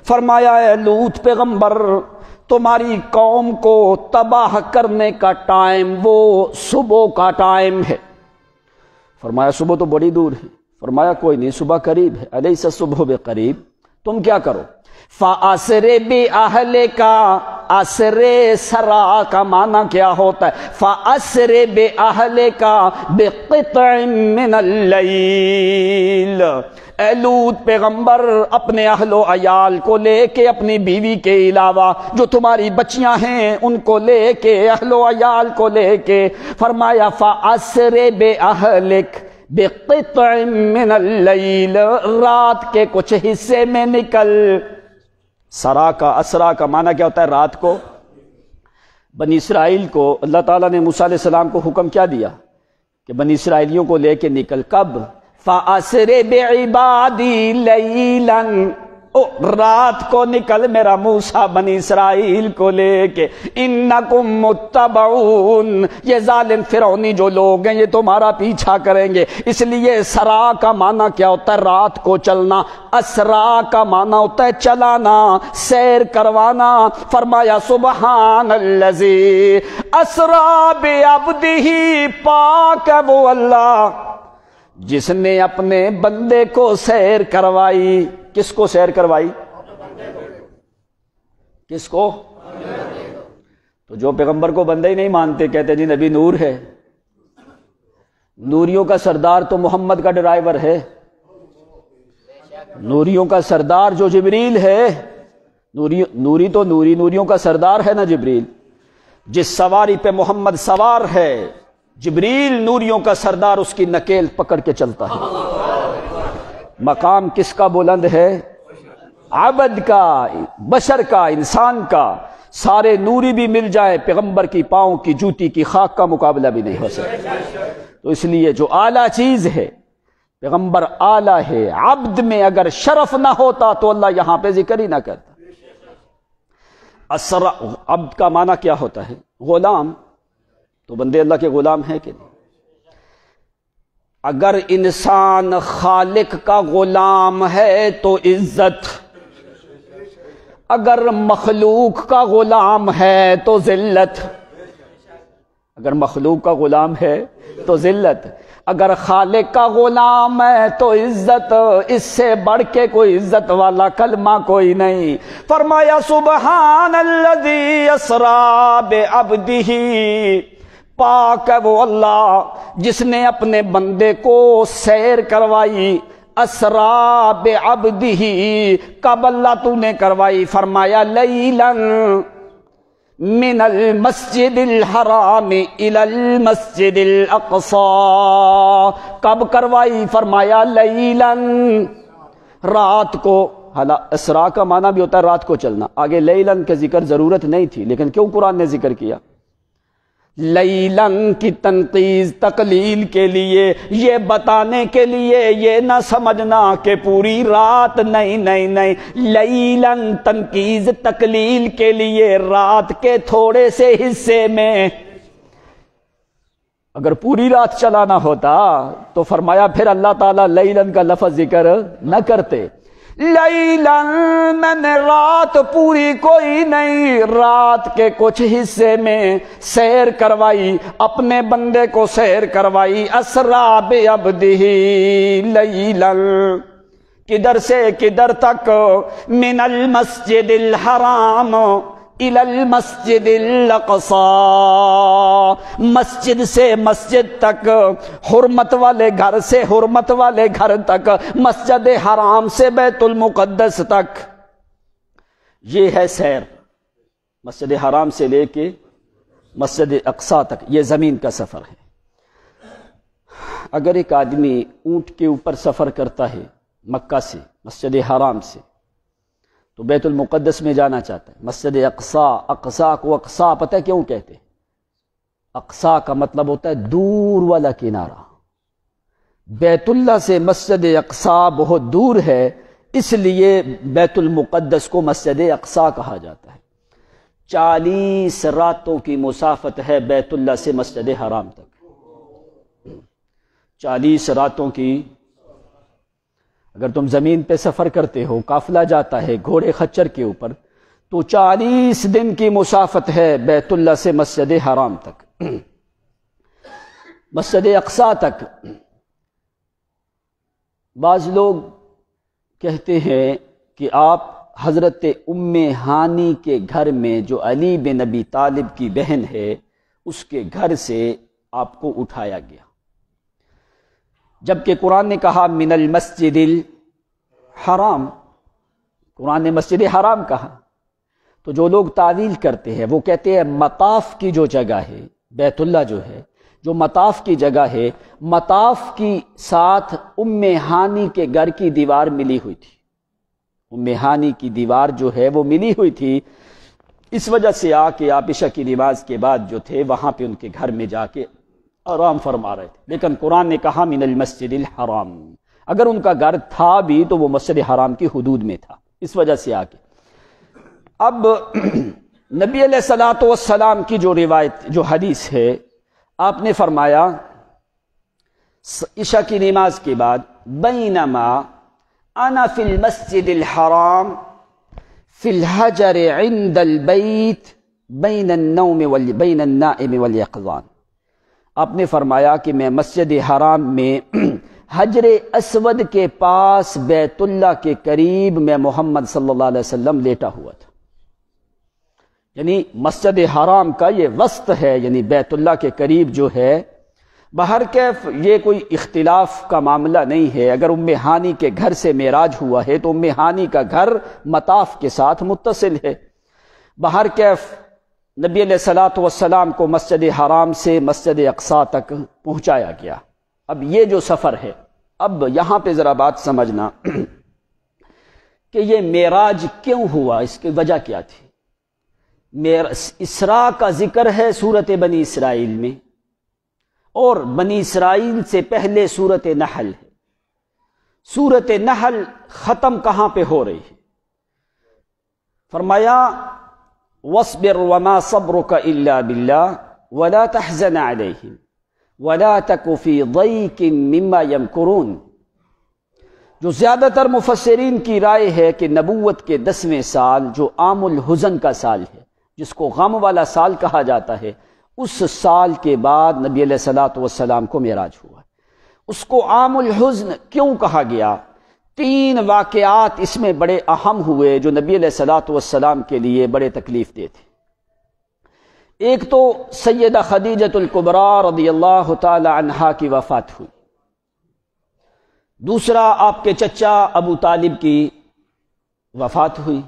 فرمایا اے لوط پیغمبر، تمہاری قوم کو تباہ کرنے کا ٹائم وہ صبح کا ٹائم ہے۔ فرمایا صبح تو بڑی دور ہے۔ فرمایا کوئی نہیں، صبح قریب ہے، الیس الصبح بقریب۔ تم کیا کرو؟ فَأَسْرِ بِأَهْلِكَ، اسر سرا کا معنی کیا ہوتا ہے؟ فَأَسْرِ بِأَهْلِكَ بِقِطْعٍ مِّنَ اللَّيْلِ، اے لوط پیغمبر اپنے اہل و عیال کو لے کے، اپنی بیوی کے علاوہ جو تمہاری بچیاں ہیں ان کو لے کے، اہل و عیال کو لے کے، فرمایا فَأَسْرِ بِأَهْلِكَ بِقِطْعٍ مِّنَ اللَّيْلِ، رات کے کچھ حصے میں نکل۔ سرا کا، اسرا کا معنی کیا ہوتا ہے؟ رات کو۔ بنی اسرائیل کو اللہ تعالیٰ نے موسیٰ علیہ السلام کو حکم کیا دیا کہ بنی اسرائیلیوں کو لے کے نکل۔ کب؟ فَأَسْرِ بِعِبَادِي لَيْلًا، رات کو نکل میرا موسیٰ بنی اسرائیل کو لے کے۔ انکم متبعون، یہ ظالم فرعونی جو لوگ ہیں یہ تمہارا پیچھا کریں گے۔ اس لیے سرا کا معنی کیا ہوتا ہے؟ رات کو چلنا۔ اسرا کا معنی ہوتا ہے چلانا، سیر کروانا۔ فرمایا سبحان الذی اسری بعبدہ، پاک ہے وہ اللہ جس نے اپنے بندے کو سیر کروائی. کس کو سیر کروائی؟ کس کو؟ تو جو پیغمبر کو بندے ہی نہیں مانتے، کہتے جی نبی نور ہے. نوریوں کا سردار تو محمد کا ڈرائیور ہے. نوریوں کا سردار جو جبریل ہے، نوریوں کا سردار ہے نا جبریل. جس سواری پہ محمد سوار ہے، جبریل نوریوں کا سردار، اس کی نکیل پکڑ کے چلتا ہے. مقام کس کا بلند ہے؟ عبد کا، بشر کا، انسان کا. سارے نوری بھی مل جائے، پیغمبر کی پاؤں کی جوتی کی خاک کا مقابلہ بھی نہیں ہو سکتا. تو اس لیے جو اعلیٰ چیز ہے، پیغمبر اعلیٰ ہے. عبد میں اگر شرف نہ ہوتا تو اللہ یہاں پہ ذکر ہی نہ کرتا. عبد کا معنی کیا ہوتا ہے؟ غلام. تو بندے اللہ کے غلام ہیں کہ نہیں؟ اگر انسان خالق کا غلام ہے تو عزت، اگر مخلوق کا غلام ہے تو ذلت. اگر مخلوق کا غلام ہے تو ذلت، اگر خالق کا غلام ہے تو عزت. اس سے بڑھ کے کوئی عزت والا کلمہ کوئی نہیں. فرمایا سبحان الذی اسری بعبدہ، پاک ہے وہ اللہ جس نے اپنے بندے کو سیر کروائی. اسری بعبدہ، کب اللہ تو نے کروائی؟ فرمایا لیلا من المسجد الحرام الى المسجد الاقصی. کب کروائی؟ فرمایا لیلا، رات کو. اسراء کا معنی بھی ہوتا ہے رات کو چلنا. آگے لیلن کے ذکر ضرورت نہیں تھی، لیکن کیوں قرآن نے ذکر کیا؟ لیلن کی تنقیز تقلیل کے لیے، یہ بتانے کے لیے، یہ نہ سمجھنا کہ پوری رات. نہیں نہیں نہیں، لیلن تنقیز تقلیل کے لیے، رات کے تھوڑے سے حصے میں. اگر پوری رات چلانا ہوتا تو فرمایا پھر اللہ تعالیٰ لیلن کا لفظ ذکر نہ کرتے. لیلن میں نے رات پوری کوئی نہیں، رات کے کچھ حصے میں سیر کروائی، اپنے بندے کو سیر کروائی. اسری بعبدہ لیلن، کدھر سے کدھر تک؟ من المسجد الحرام الى المسجد الاقصی، مسجد سے مسجد تک، حرمت والے گھر سے حرمت والے گھر تک، مسجد حرام سے بیت المقدس تک. یہ ہے سیر، مسجد حرام سے لے کے مسجد اقصی تک. یہ زمین کا سفر ہے. اگر ایک آدمی اونٹ کے اوپر سفر کرتا ہے مکہ سے، مسجد حرام سے، تو بیت المقدس میں جانا چاہتا ہے، مسجد اقصی. اقصی کو اقصی پتہ ہے کیوں کہتے ہیں؟ اقصی کا مطلب ہوتا ہے دور والا کنارہ. بیت اللہ سے مسجد اقصی بہت دور ہے، اس لیے بیت المقدس کو مسجد اقصی کہا جاتا ہے. 40 راتوں کی مسافت ہے بیت اللہ سے مسجد حرام تک. 40 راتوں کی. اگر تم زمین پہ سفر کرتے ہو، قافلہ جاتا ہے گھوڑے خچر کے اوپر، تو 40 دن کی مسافت ہے بیت اللہ سے مسجد حرام تک، مسجد اقصی تک. بعض لوگ کہتے ہیں کہ آپ حضرت ام ہانی کے گھر میں، جو علی بن ابی طالب کی بہن ہے، اس کے گھر سے آپ کو اٹھایا گیا، جبکہ قرآن نے کہا من المسجد الحرام. قرآن نے مسجد حرام کہا. تو جو لوگ تعویل کرتے ہیں وہ کہتے ہیں مطاف کی جو جگہ ہے، بیت اللہ جو ہے، جو مطاف کی جگہ ہے، مطاف کی ساتھ ام ہانی کے گھر کی دیوار ملی ہوئی تھی. ام ہانی کی دیوار جو ہے وہ ملی ہوئی تھی. اس وجہ سے آ کے آپ عشاء کی نماز کے بعد جو تھے وہاں پہ ان کے گھر میں جا کے آرام فرما رہے تھے. لیکن قرآن نے کہا من المسجد الحرام. اگر ان کا گھر تھا بھی تو وہ مسجد حرام کی حدود میں تھا، اس وجہ سے آ کے. اب نبی علیہ الصلوۃ والسلام کی جو روایت، جو حدیث ہے، آپ نے فرمایا عشاء کی نماز کے بعد بینما انا فی المسجد الحرام فی الحجر عند البیت بین النائم والیقظان. آپ نے فرمایا کہ میں مسجد حرام میں حجر اسود کے پاس بیت اللہ کے قریب میں محمد صلی اللہ علیہ وسلم لیٹا ہوا تھا. یعنی مسجد حرام کا یہ وسط ہے، یعنی بیت اللہ کے قریب جو ہے. بہر کیف یہ کوئی اختلاف کا معاملہ نہیں ہے. اگر ام ہانی کے گھر سے معراج ہوا ہے تو ام ہانی کا گھر مطاف کے ساتھ متصل ہے. بہر کیف نبی علیہ الصلوۃ والسلام کو مسجد حرام سے مسجد اقصی تک پہنچایا گیا. اب یہ جو سفر ہے، اب یہاں پہ ذرا بات سمجھنا کہ یہ معراج کیوں ہوا، اس کی وجہ کیا تھی. اسراء کا ذکر ہے سورۃ بنی اسرائیل میں، اور بنی اسرائیل سے پہلے سورۃ نحل ہے. سورۃ نحل ختم کہاں پہ ہو رہی ہے؟ فرمایا وَاصْبِرْ وَمَا صَبْرُكَ إِلَّا بِاللَّهِ وَلَا تَحْزَنْ عَلَيْهِمْ وَلَا تَكُ فِي ضَيْقٍ مِّمَّا يَمْكُرُونَ. جو زیادہ تر مفسرین کی رائے ہے کہ نبوت کے 10ویں سال جو عام الحزن کا سال ہے، جس کو غم والا سال کہا جاتا ہے، اس سال کے بعد نبی علیہ الصلوۃ والسلام کو معراج ہوا. اس کو عام الحزن کیوں کہا گیا؟ 3 واقعات اس میں بڑے اہم ہوئے جو نبی علیہ الصلوۃ والسلام کے لیے بڑے تکلیف دہ تھے. ایک تو سیدہ خدیجۃ الکبریٰ رضی اللہ تعالی عنہا کی وفات ہوئی. دوسرا آپ کے چچا ابو طالب کی وفات ہوئی.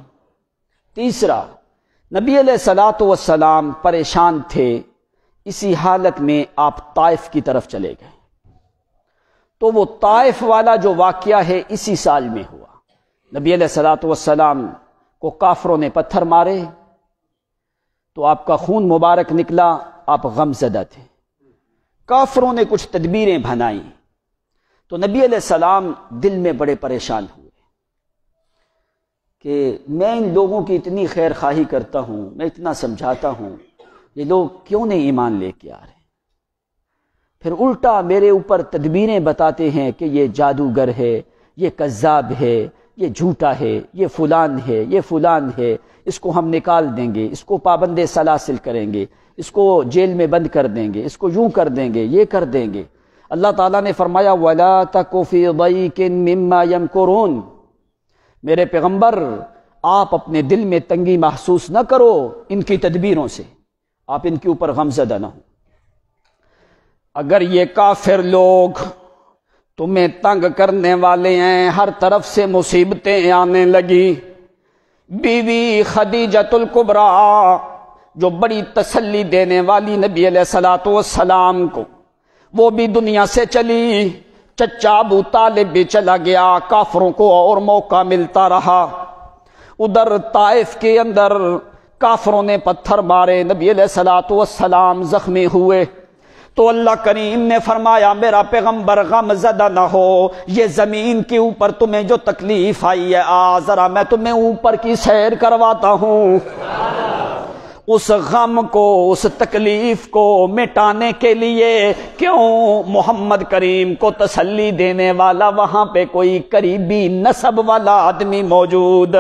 تیسرا نبی علیہ الصلوۃ والسلام پریشان تھے. اسی حالت میں آپ طائف کی طرف چلے گئے. تو وہ طائف والا جو واقعہ ہے اسی سال میں ہوا. نبی علیہ الصلوۃ والسلام کو کافروں نے پتھر مارے تو آپ کا خون مبارک نکلا، آپ غم زدہ تھے. کافروں نے کچھ تدبیریں بنائیں تو نبی علیہ السلام دل میں بڑے پریشان ہوئے کہ میں ان لوگوں کی اتنی خیر خواہی کرتا ہوں، میں اتنا سمجھاتا ہوں، یہ لوگ کیوں نہیں ایمان لے کے آ رہے؟ پھر الٹا میرے اوپر تدبیریں بتاتے ہیں کہ یہ جادوگر ہے، یہ کذاب ہے، یہ جھوٹا ہے، یہ فلان ہے، یہ فلان ہے، اس کو ہم نکال دیں گے، اس کو پابند سلاسل کریں گے، اس کو جیل میں بند کر دیں گے، اس کو یوں کر دیں گے، یہ کر دیں گے. اللہ تعالیٰ نے فرمایا وَلَا تَكُ فِي ضَيْقٍ مِّمَّا يَمْكُرُونَ. میرے پیغمبر آپ اپنے دل میں تنگی محسوس نہ کرو ان کی تدبیروں سے، آپ ان کے اوپر غمزدہ نہ ہو. اگر یہ کافر لوگ تمہیں تنگ کرنے والے ہیں، ہر طرف سے مصیبتیں آنے لگی. بیوی خدیجۃ الکبریٰ جو بڑی تسلی دینے والی نبی علیہ الصلوۃ والسلام کو، وہ بھی دنیا سے چلی. چچا ابو طالب بھی چلا گیا. کافروں کو اور موقع ملتا رہا. ادھر طائف کے اندر کافروں نے پتھر مارے، نبی علیہ الصلوۃ والسلام زخمی ہوئے. تو اللہ کریم نے فرمایا میرا پیغمبر غم زدہ نہ ہو، یہ زمین کے اوپر تمہیں جو تکلیف آئی ہے، ذرا میں تمہیں اوپر کی سیر کرواتا ہوں. اس غم کو، اس تکلیف کو مٹانے کے لیے کیوں محمد کریم کو تسلی دینے والا وہاں پہ کوئی قریبی نسب والا آدمی موجود،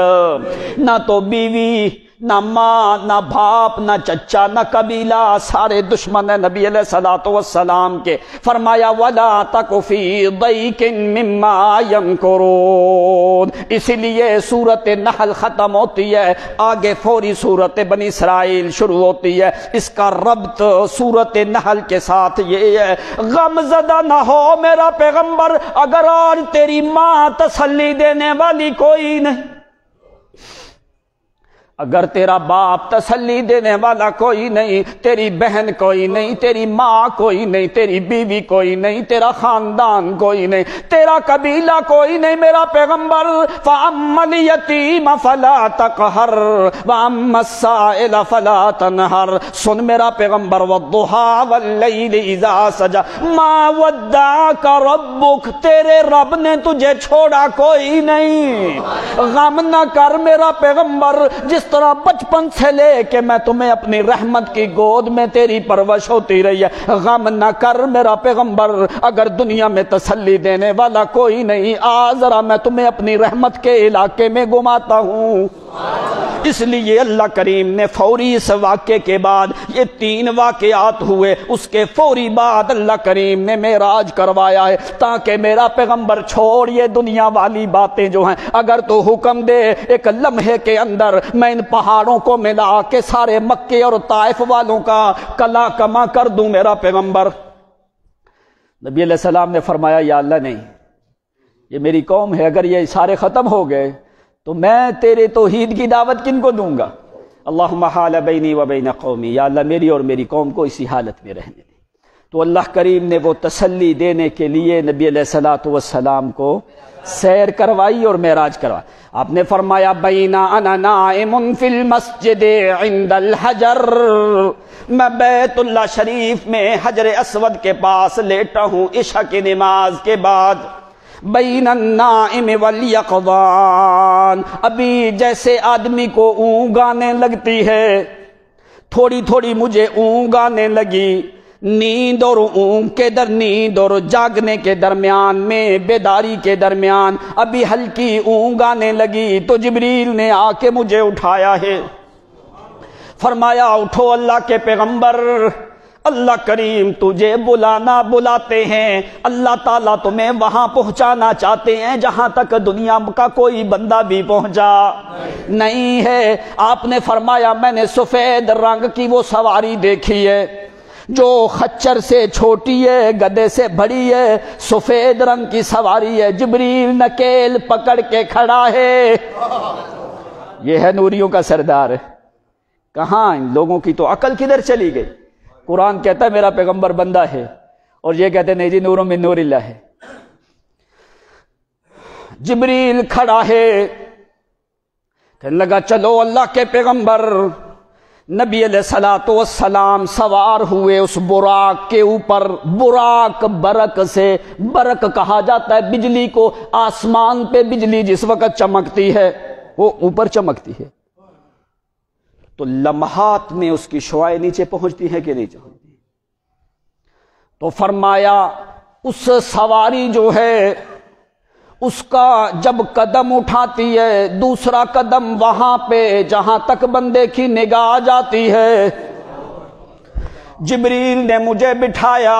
نہ تو بیوی، نہ ماں، نہ باپ، نہ چچا، نہ قبیلہ، سارے دشمن ہیں نبی علیہ الصلوۃ والسلام کے. فرمایا وَلَا تَكُ فِي ضَيْقٍ مِّمَّا يَمْكُرُونَ. اسی لیے سورۃ نحل ختم ہوتی ہے، آگے فوری سورۃ بنی اسرائیل شروع ہوتی ہے. اس کا ربط سورۃ نحل کے ساتھ یہ ہے، غم زدہ نہ ہو میرا پیغمبر، اگر آج تیری ماں تسلی دینے والی کوئی نہیں، اگر تیرا باپ تسلی دینے والا کوئی نہیں، تیری بہن کوئی نہیں، تیری ماں کوئی نہیں، تیری بیوی کوئی نہیں، تیرا خاندان کوئی نہیں، تیرا قبیلہ کوئی نہیں، میرا پیغمبر فَأَمَّا الْيَتِيمَ فَلَا تَقْهَرْ وَأَمَّا السَّائِلَ فَلَا تَنْهَرْ. سن میرا پیغمبر وَالضُّحَىٰ وَاللَّيْلِ إِذَا سَجَىٰ مَا وَدَّعَكَ رَبُّكَ. تیرے رب نے تجھے چھوڑا کوئی نہیں. غم نہ کر میرا پیغمبر، جس طرح بچپن سے لے کے میں تمہیں اپنی رحمت کی گود میں تیری پرورش ہوتی رہی ہے، غم نہ کر میرا پیغمبر. اگر دنیا میں تسلی دینے والا کوئی نہیں، ذرا میں تمہیں اپنی رحمت کے علاقے میں گھماتا ہوں. اس لیے اللہ کریم نے فوری اس واقعے کے بعد یہ 3 واقعات ہوئے، اس کے فوری بعد اللہ کریم نے معراج کروایا ہے تاکہ میرا پیغمبر چھوڑ یہ دنیا والی باتیں جو ہیں، اگر تو حکم دے ایک لمحے کے اندر میں ان پہاڑوں کو ملا کے سارے مکے اور طائف والوں کا کلا کما کر دوں میرا پیغمبر۔ نبی علیہ السلام نے فرمایا یا اللہ نہیں، یہ میری قوم ہے، اگر یہ سارے ختم ہو گئے تو میں تیرے توحید کی دعوت کن کو دوں گا؟ اللہم حال بینی و بین قومی، یا اللہ میری اور میری قوم کو اسی حالت میں رہنے دے۔ تو اللہ کریم نے وہ تسلی دینے کے لیے نبی علیہ الصلوۃ والسلام کو سیر کروائی اور معراج کروائی۔ آپ نے فرمایا بینا انا نائم فی المسجد عند الحجر، میں بیت اللہ شریف میں حجر اسود کے پاس لیٹا ہوں عشاء کی نماز کے بعد، بین النائم والیقظان، ابھی جیسے آدمی کو اونگ آنے لگتی ہے، تھوڑی تھوڑی مجھے اونگ آنے لگی، نیند اور اونگ کے نیند اور جاگنے کے درمیان میں، بیداری کے درمیان ابھی ہلکی اونگ آنے لگی تو جبریل نے آ کے مجھے اٹھایا ہے، فرمایا اٹھو اللہ کے پیغمبر، اللہ کریم تجھے بلاتے ہیں، اللہ تعالیٰ تمہیں وہاں پہنچانا چاہتے ہیں جہاں تک دنیا کا کوئی بندہ بھی پہنچا نہیں ہے۔ آپ نے فرمایا میں نے سفید رنگ کی وہ سواری دیکھی ہے جو خچر سے چھوٹی ہے، گدھے سے بڑی ہے، سفید رنگ کی سواری ہے، جبریل نکیل پکڑ کے کھڑا ہے، یہ ہے نوریوں کا سردار۔ کہاں ان لوگوں کی تو عقل کدھر چلی گئی؟ قرآن کہتا ہے میرا پیغمبر بندہ ہے اور یہ کہتے ہیں نہیں جی نور من نور اللہ ہے۔ جبریل کھڑا ہے، کہنے لگا چلو اللہ کے پیغمبر۔ نبی علیہ الصلوۃ والسلام سوار ہوئے اس براق کے اوپر، براق برق سے، برق کہا جاتا ہے بجلی کو، آسمان پہ بجلی جس وقت چمکتی ہے وہ اوپر چمکتی ہے تو لمحات میں اس کی شعاعیں نیچے پہنچتی ہیں کہ نہیں پہنچتی؟ تو فرمایا اس سواری جو ہے اس کا جب قدم اٹھاتی ہے دوسرا قدم وہاں پہ جہاں تک بندے کی نگاہ جاتی ہے۔ جبریل نے مجھے بٹھایا،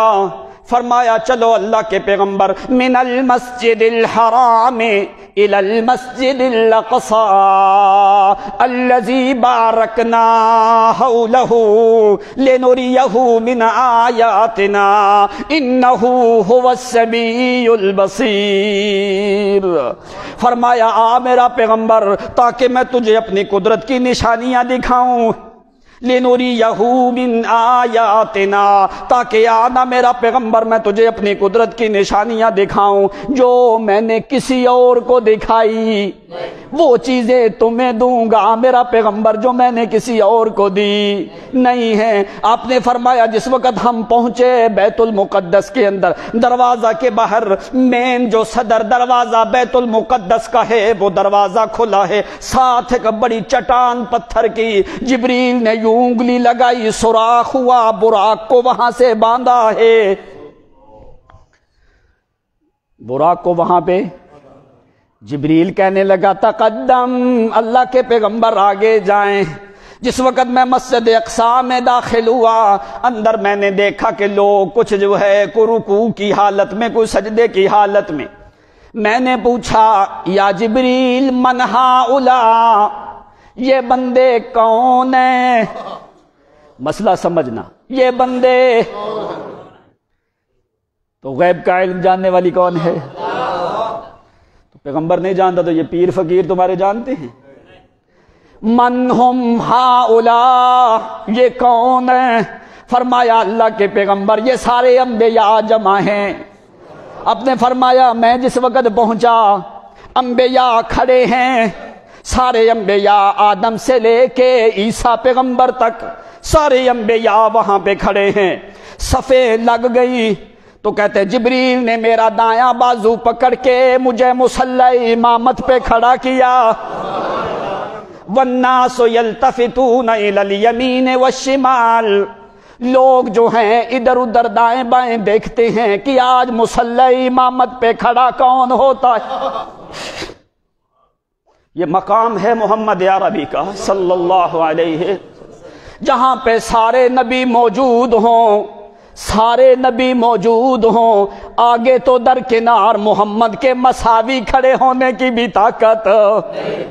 فرمایا چلو اللہ کے پیغمبر، من المسجد الحرام الى المسجد الاقصى الذي باركنا حوله لنريه من آياتنا انه هو السميع البصير۔ فرمایا آ میرا پیغمبر تاکہ میں تجھے اپنی قدرت کی نشانیاں دکھاؤں، لِنُرِيَهُ مِنْ آیاتنا، تاکہ آنا میرا پیغمبر میں تجھے اپنی قدرت کی نشانیاں دکھاؤں جو میں نے کسی اور کو دکھائی، وہ چیزیں تمہیں دوں گا میرا پیغمبر جو میں نے کسی اور کو دی نہیں ہے۔ آپ نے فرمایا جس وقت ہم پہنچے بیت المقدس کے اندر، دروازہ کے باہر مین جو صدر دروازہ بیت المقدس کا ہے وہ دروازہ کھلا ہے، ساتھ ایک بڑی چٹان پتھر کی، جبریل نے انگلی لگائی، سوراخ ہوا، براق کو وہاں سے باندھا ہے، براق کو وہاں پہ جبریل کہنے لگا تقدم، اللہ کے پیغمبر آگے جائیں۔ جس وقت میں مسجد اقصی میں داخل ہوا، اندر میں نے دیکھا کہ لوگ کچھ جو ہے رکوع کی حالت میں، کوئی سجدے کی حالت میں۔ میں نے پوچھا یا جبریل من ہؤلاء، یہ بندے کون ہیں؟ مسئلہ سمجھنا، یہ بندے تو غیب کا علم جاننے والی کون ہے؟ تو پیغمبر نہیں جانتا تو یہ پیر فقیر تمہارے جانتے ہیں؟ من ہم ہؤلاء، یہ کون ہیں؟ فرمایا اللہ کے پیغمبر یہ سارے انبیاء جمع ہیں۔ آپ نے فرمایا میں جس وقت پہنچا انبیاء کھڑے ہیں، سارے انبیاء آدم سے لے کے عیسیٰ پیغمبر تک سارے انبیاء وہاں پہ کھڑے ہیں، صفیں لگ گئی۔ تو کہتے جبریل نے میرا دایاں بازو پکڑ کے مجھے مصلی امامت پہ کھڑا کیا، والناس یلتفتون الی الیمین والشمال، لوگ جو ہیں ادھر ادھر دائیں بائیں دیکھتے ہیں کہ آج مصلی امامت پہ کھڑا کون ہوتا ہے۔ یہ مقام ہے محمد عربی کا صلی اللہ علیہ، جہاں پہ سارے نبی موجود ہوں، سارے نبی موجود ہوں، آگے تو درکنار محمد کے مساوی کھڑے ہونے کی بھی طاقت نہیں۔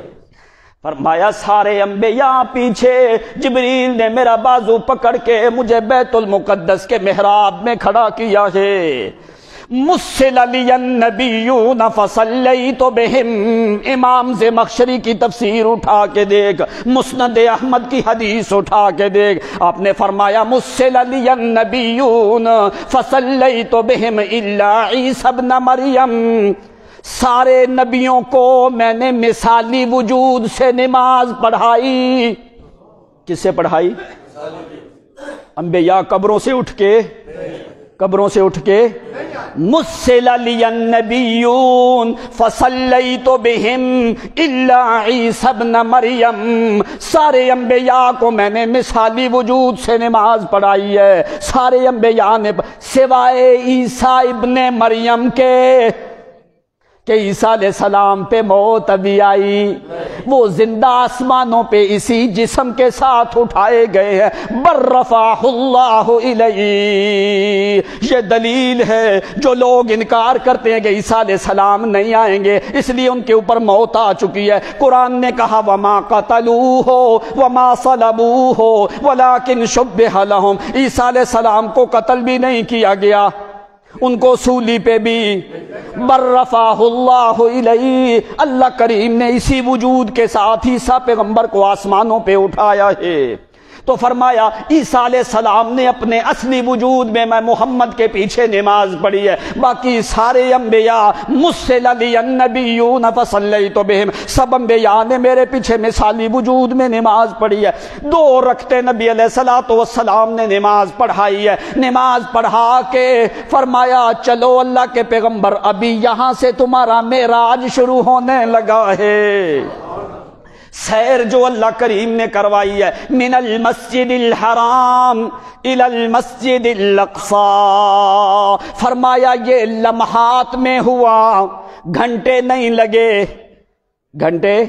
فرمایا سارے انبیاء پیچھے، جبریل نے میرا بازو پکڑ کے مجھے بیت المقدس کے محراب میں کھڑا کیا ہے۔ مُسِّلَ لِيَ النَّبِيُّونَ فَصَلَّيْتُ بِهِمْ، امام زمخشری کی تفسیر اٹھا کے دیکھ، مسند احمد کی حدیث اٹھا کے دیکھ، آپ نے فرمایا مُسِّلَ لِيَ النَّبِيُّونَ فَصَلَّيْتُ بِهِمْ إِلَّا عِيسَى ابْنَ مَرْيَمَ، سارے نبیوں کو میں نے مثالی وجود سے نماز پڑھائی۔ کس سے پڑھائی؟ انبیاء قبروں سے اٹھ کے، قبروں سے اٹھ کے مُسِّلَ لِيَ النَّبِيُّونَ فَصَلَّيْتُ بِهِمْ إِلَّا عِيسَى ابْنَ مَرْيَمَ، سارے انبیاء کو میں نے مثالی وجود سے نماز پڑھائی ہے، سارے انبیاء نے سوائے عیسیٰ ابن مریم کے، کہ عیسیٰ علیہ السلام پہ موت ابھی آئی، وہ زندہ آسمانوں پہ اسی جسم کے ساتھ اٹھائے گئے ہیں، بل رفعہ اللہ الیہ۔ یہ دلیل ہے جو لوگ انکار کرتے ہیں کہ عیسیٰ علیہ السلام نہیں آئیں گے اس لیے ان کے اوپر موت آ چکی ہے، قرآن نے کہا وما قتلوہ وما صلبوہ ولکن شبہ لہم، عیسیٰ علیہ السلام کو قتل بھی نہیں کیا گیا، ان کو سولی پہ بھی، بر رفعہ اللہ الیہ، اللہ کریم نے اسی وجود کے ساتھ عیسیٰ پیغمبر کو آسمانوں پہ اٹھایا ہے۔ تو فرمایا عیسیٰ علیہ السلام نے اپنے اصلی وجود میں محمد کے پیچھے نماز پڑھی ہے، باقی سارے انبیاء مُسِّلَ لِيَ النَّبِيُّونَ فَصَلَّيْتُ بِهِمْ، سب انبیاء نے میرے پیچھے مثالی وجود میں نماز پڑھی ہے۔ 2 رکعتیں نبی علیہ السلام نے نماز پڑھائی ہے، نماز پڑھا کے فرمایا چلو اللہ کے پیغمبر ابھی یہاں سے تمہارا معراج شروع ہونے لگا ہے۔ سیر جو اللہ کریم نے کروائی ہے، من المسجد الحرام الى المسجد الاقصی، فرمایا یہ لمحات میں ہوا، گھنٹے نہیں لگے، گھنٹے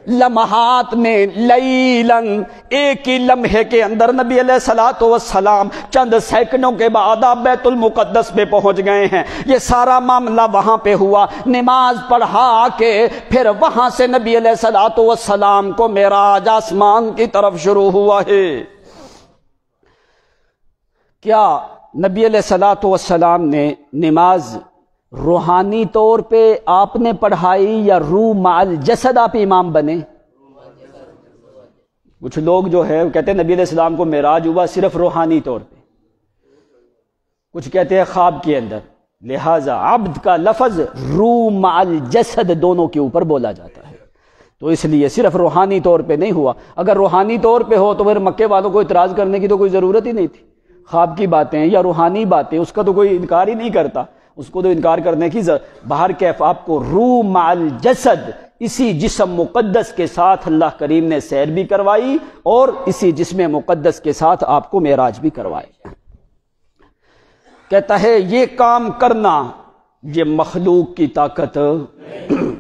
لمحات میں، لیلاً، ایک ہی لمحے کے اندر نبی علیہ الصلوۃ والسلام چند سیکنڈوں کے بعد آپ بیت المقدس پہ پہنچ گئے ہیں۔ یہ سارا معاملہ وہاں پہ ہوا، نماز پڑھا کے پھر وہاں سے نبی علیہ الصلوۃ والسلام کو معراج آسمان کی طرف شروع ہوا ہے۔ کیا نبی علیہ الصلوۃ والسلام نے نماز روحانی طور پہ آپ نے پڑھائی یا روح مال جسد آپ امام بنے؟ کچھ لوگ جو ہے وہ کہتے ہیں نبی علیہ السلام کو معراج ہوا صرف روحانی طور پہ، کچھ کہتے ہیں خواب کے اندر، لہذا عبد کا لفظ روح مال جسد دونوں کے اوپر بولا جاتا ہے، تو اس لیے صرف روحانی طور پہ نہیں ہوا۔ اگر روحانی طور پہ ہو تو پھر مکے والوں کو اعتراض کرنے کی تو کوئی ضرورت ہی نہیں تھی، خواب کی باتیں یا روحانی باتیں اس کا تو کوئی انکار ہی نہیں کرتا، اس کو تو انکار کرنے کی باہر کیف آپ کو روح مال جسد اسی جسم مقدس کے ساتھ اللہ کریم نے سیر بھی کروائی اور اسی جسم مقدس کے ساتھ آپ کو معراج بھی کروائی۔ کہتا ہے یہ کام کرنا یہ مخلوق کی طاقت،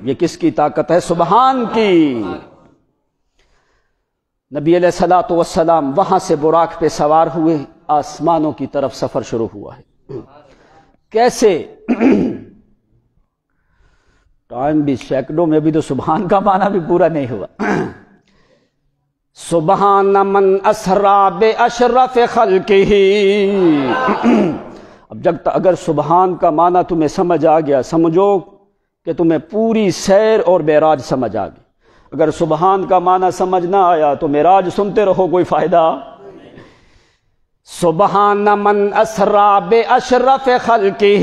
یہ کس کی طاقت ہے؟ سبحان کی۔ نبی علیہ الصلوۃ والسلام وہاں سے براق پہ سوار ہوئے، آسمانوں کی طرف سفر شروع ہوا ہے۔ کیسے؟ ٹائم بھی سیکنڈوں میں، ابھی تو سبحان کا معنی بھی پورا نہیں ہوا۔ سبحان من اسرا باشرف خلقہ، اب جب تک اگر سبحان کا معنی تمہیں سمجھ آ گیا، سمجھو کہ تمہیں پوری سیر اور معراج سمجھ آ گئی۔ اگر سبحان کا معنی سمجھ نہ آیا تو معراج سنتے رہو، کوئی فائدہ۔ سبحان من اسرا باشرف خلقہ،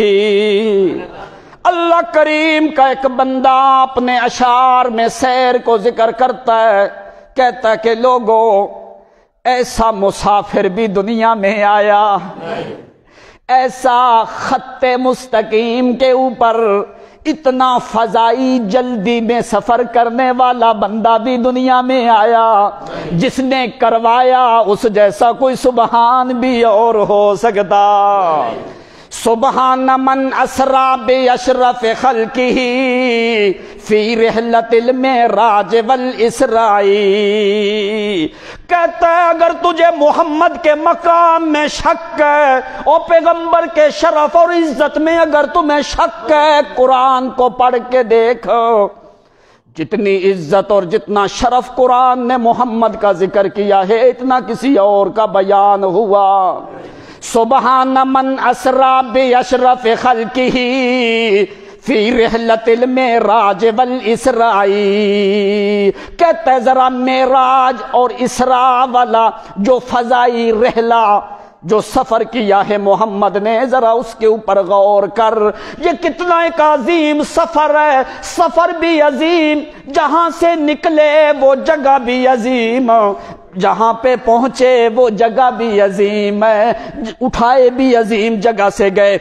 اللہ کریم کا ایک بندہ اپنے اشعار میں سیر کو ذکر کرتا ہے، کہتا ہے کہ لوگوں ایسا مسافر بھی دنیا میں آیا، ایسا خط مستقیم کے اوپر اتنا فضائی جلدی میں سفر کرنے والا بندہ بھی دنیا میں آیا، جس نے کروایا اس جیسا کوئی سبحان بھی اور ہو سکتا؟ سبحان من اسرا باشرف خلقہ فی رحلۃ المعراج والاسراء. کہتا ہے اگر تجھے محمد کے مقام میں شک ہے اور پیغمبر کے شرف اور عزت میں اگر تمہیں شک ہے، قرآن کو پڑھ کے دیکھو. جتنی عزت اور جتنا شرف قرآن نے محمد کا ذکر کیا ہے، اتنا کسی اور کا بیان ہوا. سبحان من اسرا باشرف خلقہ فی رحلۃ المعراج والاسراء. کہتا ہے ذرا معراج اور اسراء والا جو فضائی رحلہ، جو سفر کیا ہے محمد نے، ذرا اس کے اوپر غور کر. یہ کتنا ایک عظیم سفر ہے. سفر بھی عظیم، جہاں سے نکلے وہ جگہ بھی عظیم، جہاں پہ پہنچے وہ جگہ بھی عظیم ہے. اٹھائے بھی عظیم جگہ سے گئے،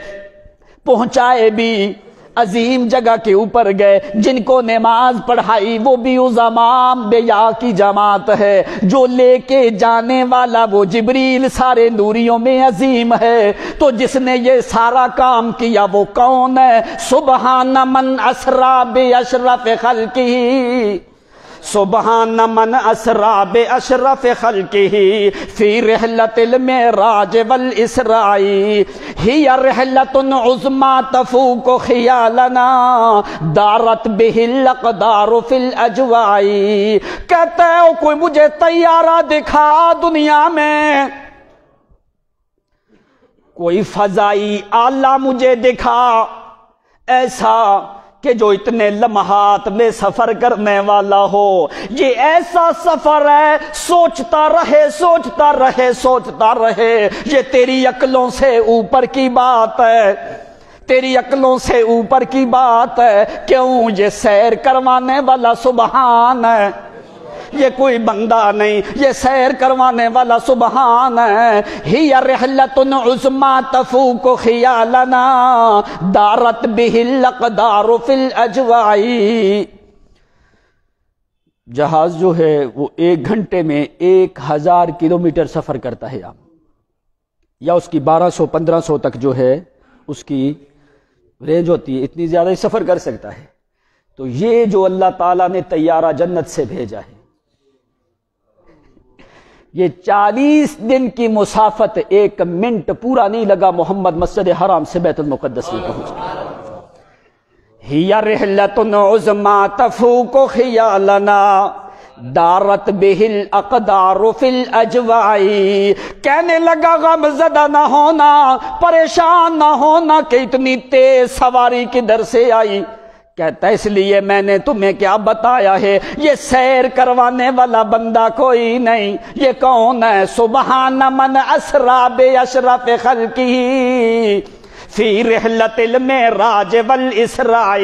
پہنچائے بھی عظیم جگہ کے اوپر گئے. جن کو نماز پڑھائی وہ بھی عظماء انبیاء کی جماعت ہے. جو لے کے جانے والا وہ جبریل سارے نوریوں میں عظیم ہے. تو جس نے یہ سارا کام کیا وہ کون ہے؟ سبحان من اسرا باشرف خلقہ. سبحان من اسرا باشرف خلقہ فی رحلۃ المعراج والاسراء. ہی رحلۃ عظمی تفوق خیالنا دارت بہ الاقدار فی الاجواء. کہتا ہے کوئی مجھے طیارہ دکھا دنیا میں، کوئی فضائی آلہ مجھے دکھا ایسا کہ جو اتنے لمحات میں سفر کرنے والا ہو. یہ ایسا سفر ہے، سوچتا رہے سوچتا رہے سوچتا رہے. یہ تیری عقلوں سے اوپر کی بات ہے، تیری عقلوں سے اوپر کی بات ہے. کیوں؟ یہ سیر کروانے والا سبحان ہے، یہ کوئی بندہ نہیں، یہ سیر کروانے والا سبحان ہے. ہی رحلۃ عظمی تفوق خیالنا دارت بہ الاقدار فی الاجواء. جہاز جو ہے وہ 1 گھنٹے میں 1000 کلومیٹر سفر کرتا ہے، یا اس کی 1200-1500 تک جو ہے اس کی رینج ہوتی ہے، اتنی زیادہ ہی سفر کر سکتا ہے. تو یہ جو اللہ تعالیٰ نے طیارہ جنت سے بھیجا ہے، یہ 40 دن کی مسافت 1 منٹ پورا نہیں لگا محمد مسجد حرام سے بیت المقدس میں پہنچا. ہی رحلۃ عظمی تفوق خیالنا دارت بہ الاقدار فی الاجواء. کہنے لگا غم زدہ نہ ہونا، پریشان نہ ہونا کہ اتنی تیز سواری کدھر سے آئی. کہتا ہے اس لیے میں نے تمہیں کیا بتایا ہے، یہ سیر کروانے والا بندہ کوئی نہیں. یہ کون ہے؟ سبحان من اسرا باشرف خلقہ فی رحلۃ المعراج والاسراء.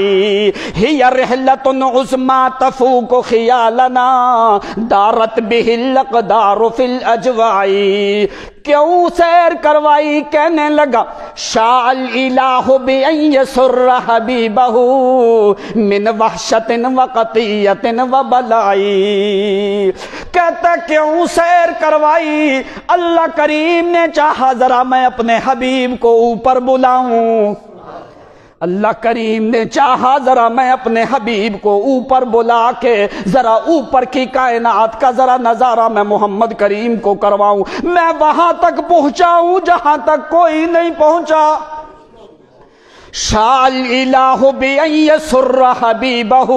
ہی رحلۃ عظمی تفوق خیالنا دارت بہ الاقدار فی الاجواء. کیوں سیر کروائی؟ کہنے لگا شاء الالہ بان یسر حبیبہ من وحشت وقطیت وبلاء. کہتا کیوں سیر کروائی؟ اللہ کریم نے چاہا ذرا میں اپنے حبیب کو اوپر بلاؤں. اللہ کریم نے چاہا ذرا میں اپنے حبیب کو اوپر بلا کے ذرا اوپر کی کائنات کا ذرا نظارہ میں محمد کریم کو کرواؤں. میں وہاں تک پہنچاؤں جہاں تک کوئی نہیں پہنچا. شاء الالہ بان یسر حبیبہ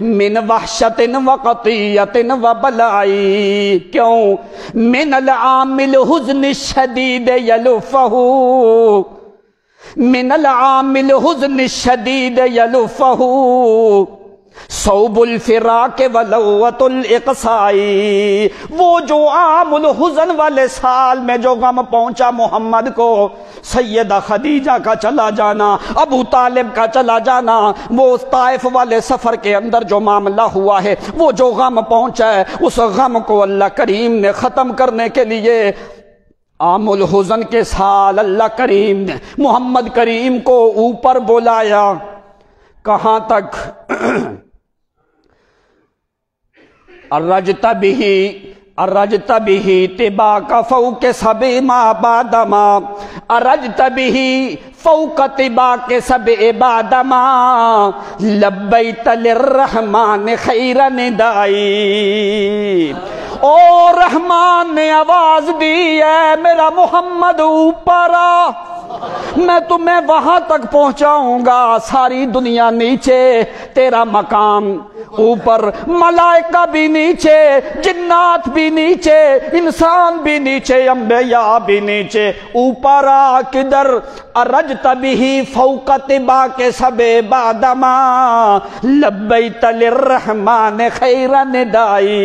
من وحشت وقطیت وبلاء. کیوں؟ من العام الحزن الشدید یلفہ، من العام الحزن الشدید یلفہ صوب الفراق ولوۃ الاقصاء. وہ جو عام الحزن والے سال میں جو غم پہنچا محمد کو، سیدہ خدیجہ کا چلا جانا، ابو طالب کا چلا جانا، وہ طائف والے سفر کے اندر جو معاملہ ہوا ہے، وہ جو غم پہنچا ہے، اس غم کو اللہ کریم نے ختم کرنے کے لیے عام الحزن کے سال اللہ کریم نے محمد کریم کو اوپر بلایا. کہاں تک؟ ارجت به ارجت به طباق فوق سبع ما بعد ما ارجت به فوق طباق سبع بعد ما لبیت للرحمن خیر ندائی۔ او رحمان نے آواز دی ہے میرا محمد اوپر آ، میں تمہیں وہاں تک پہنچاؤں گا، ساری دنیا نیچے تیرا مقام اوپر، ملائکہ بھی نیچے، جنات بھی نیچے، انسان بھی نیچے، انبیاء بھی نیچے، اوپر آ کدھر؟ ارجت به فوق طباق سبع بعد ما لبیت للرحمن خیر ندائی۔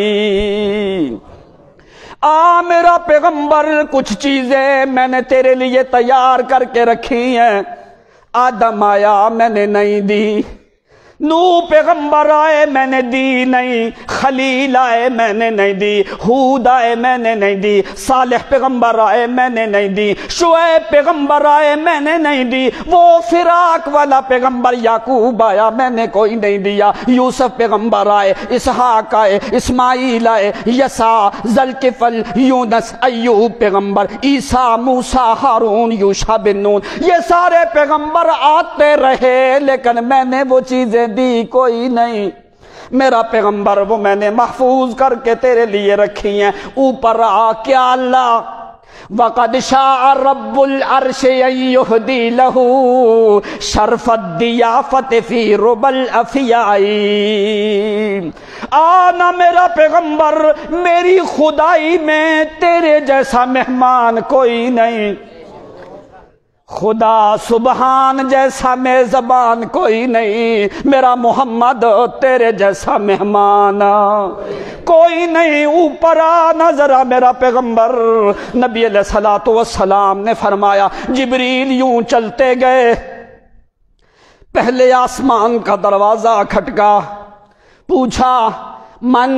میرا پیغمبر کچھ چیزیں میں نے تیرے لیے تیار کر کے رکھی ہیں، آدم آیا میں نے نہیں دی، نوح پیغمبر آئے میں نے دی نہیں، خلیل آئے میں نے نہیں دی، ہود آئے میں نے نہیں دی، صالح پیغمبر آئے میں نے نہیں دی، شعیب پیغمبر آئے میں نے نہیں دی، وہ فراق والا پیغمبر یعقوب آیا میں نے کوئی نہیں دیا، یوسف پیغمبر آئے، اسحاق آئے، اسماعیل آئے، یسع، ذوالکفل، یونس، ایوب پیغمبر، عیسیٰ، موسیٰ، ہارون، یوشع بن نون، یہ سارے پیغمبر آتے رہے لیکن میں نے وہ چیزیں دی کوئی نہیں۔ میرا پیغمبر وہ میں نے محفوظ کر کے تیرے لیے رکھی ہیں۔ اوپر آ کیا اللہ وَقَدْ شَاءَ رَبُّ الْعَرْشِ أَن يُهْدِيَ لَهُ شَرْفَ الضِّيَافَةِ فِي رُبَى الْأَفْيَاءِ۔ آنا میرا پیغمبر، میری خدائی میں تیرے جیسا مہمان کوئی نہیں، خدا سبحان جیسا میزبان کوئی نہیں، میرا محمد تیرے جیسا مہمان کوئی نہیں۔ اوپر آنا ذرا میرا پیغمبر۔ نبی علیہ الصلوۃ والسلام نے فرمایا جبریل یوں چلتے گئے، پہلے آسمان کا دروازہ کھٹکا، پوچھا من؟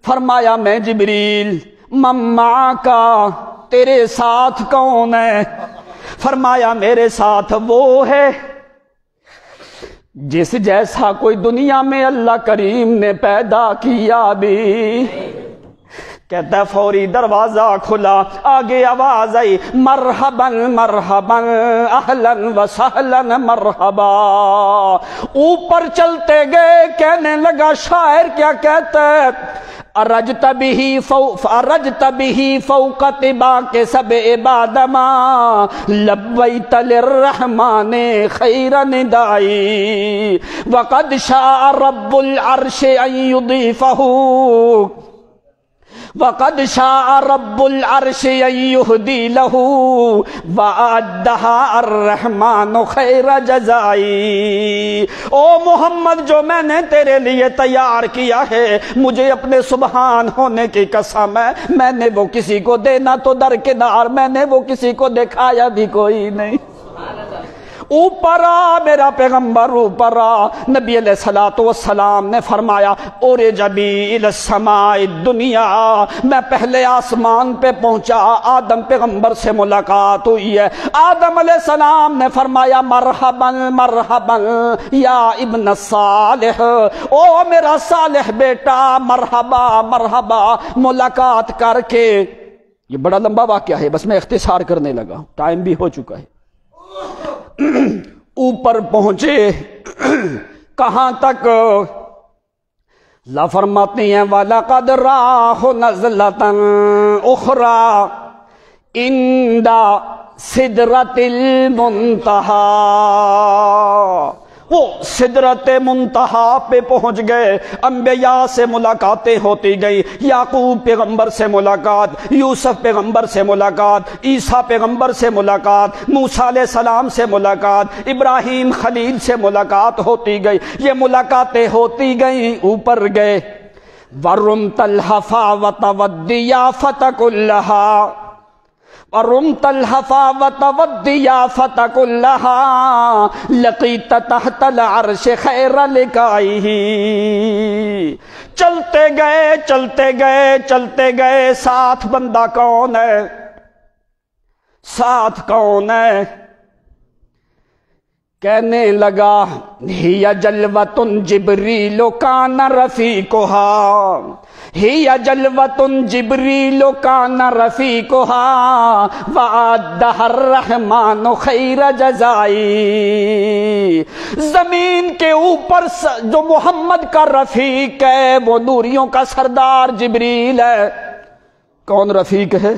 فرمایا میں جبریل۔ من معاک؟ تیرے ساتھ کون ہے؟ فرمایا میرے ساتھ وہ ہے جس جیسا کوئی دنیا میں اللہ کریم نے پیدا کیا بھی۔ کہتا ہے فوری دروازہ کھلا، آگے آواز آئی مرحبا مرحبا اہلا وسہلا مرحبا۔ اوپر چلتے گئے، کہنے لگا شاعر کیا کہتا ہے، ارجت به فوق طباق سبع بعد ما لبیت للرحمن خیر ندائی وقد شاء رب العرش ان یضیفہ وقد شاء رب العرش ان یہدی لہ وأعدها الرحمن خیر جزائی۔ او محمد جو میں نے تیرے لیے تیار کیا ہے، مجھے اپنے سبحان ہونے کی قسم ہے، میں نے وہ کسی کو دینا تو درکنار، میں نے وہ کسی کو دکھایا بھی کوئی نہیں۔ اوپر آ میرا پیغمبر، اوپر آ۔ نبی علیہ الصلوۃ والسلام نے فرمایا اورج بی الی السماء الدنیا، میں پہلے آسمان پہ پہنچا، آدم پیغمبر سے ملاقات ہوئی ہے۔ آدم علیہ السلام نے فرمایا مرحبا مرحبا یا ابن صالح، او میرا صالح بیٹا، مرحبا مرحبا۔ ملاقات کر کے، یہ بڑا لمبا واقعہ ہے، بس میں اختصار کرنے لگا، ٹائم بھی ہو چکا ہے۔ اوپر پہنچے، کہاں تک؟ لا فرماتی ہیں وَلَقَدْ رَآهُ نَزْلَةً أُخْرَى عِنْدَ سِدْرَةِ الْمُنْتَہَا۔ وہ سدرت منتہا پہ پہنچ گئے، انبیاء سے ملاقاتیں ہوتی گئی، یعقوب پیغمبر سے ملاقات، یوسف پیغمبر سے ملاقات، عیسیٰ پیغمبر سے ملاقات، موسیٰ علیہ السلام سے ملاقات، ابراہیم خلیل سے ملاقات ہوتی گئی، یہ ملاقاتیں ہوتی گئیں۔ اوپر گئے، وَرُمْتَ الْحَفَاوَةَ وَالضِّيَافَةَ كُلَّهَا وَرُمْتَ الْحَفَاوَةَ وَالضِّيَافَةَ كُلَّهَا لَقِيتَ تَحْتَ الْعَرْشِ خَيْرَ لِقَائِهِ۔ چلتے گئے چلتے گئے چلتے گئے، ساتھ بندہ کون ہے؟ ساتھ کون ہے؟ کہنے لگا ہی جلوۃ جبریل کان رفیقها ہی جلوۃ جبریل کان رفیقها وعدها الرحمن خیر جزائی. زمین کے اوپر جو محمد کا رفیق ہے وہ نوریوں کا سردار جبریل ہے. کون رفیق ہے؟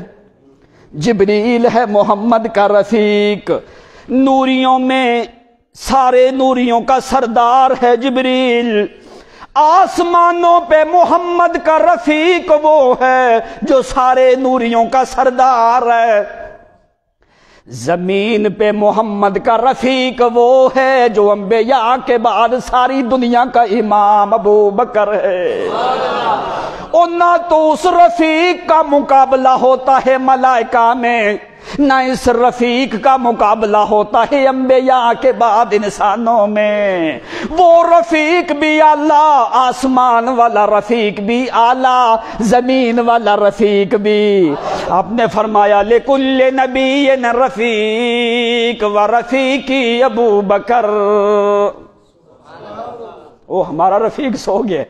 جبریل ہے محمد کا رفیق. نوریوں میں سارے نوریوں کا سردار ہے جبریل. آسمانوں پہ محمد کا رفیق وہ ہے جو سارے نوریوں کا سردار ہے. زمین پہ محمد کا رفیق وہ ہے جو انبیاء کے بعد ساری دنیا کا امام ابو بکر ہے. اور نہ تو اس رفیق کا مقابلہ ہوتا ہے ملائکہ میں، نہ اس رفیق کا مقابلہ ہوتا ہے انبیاء کے بعد انسانوں میں. وہ رفیق بھی اعلیٰ، آسمان والا رفیق بھی اعلیٰ، زمین والا رفیق بھی. آپ نے فرمایا لِكُلِّ نَبِيٍّ رفیق وَرَفِيقِي ابو بکر. وہ ہمارا رفیق سو گئے.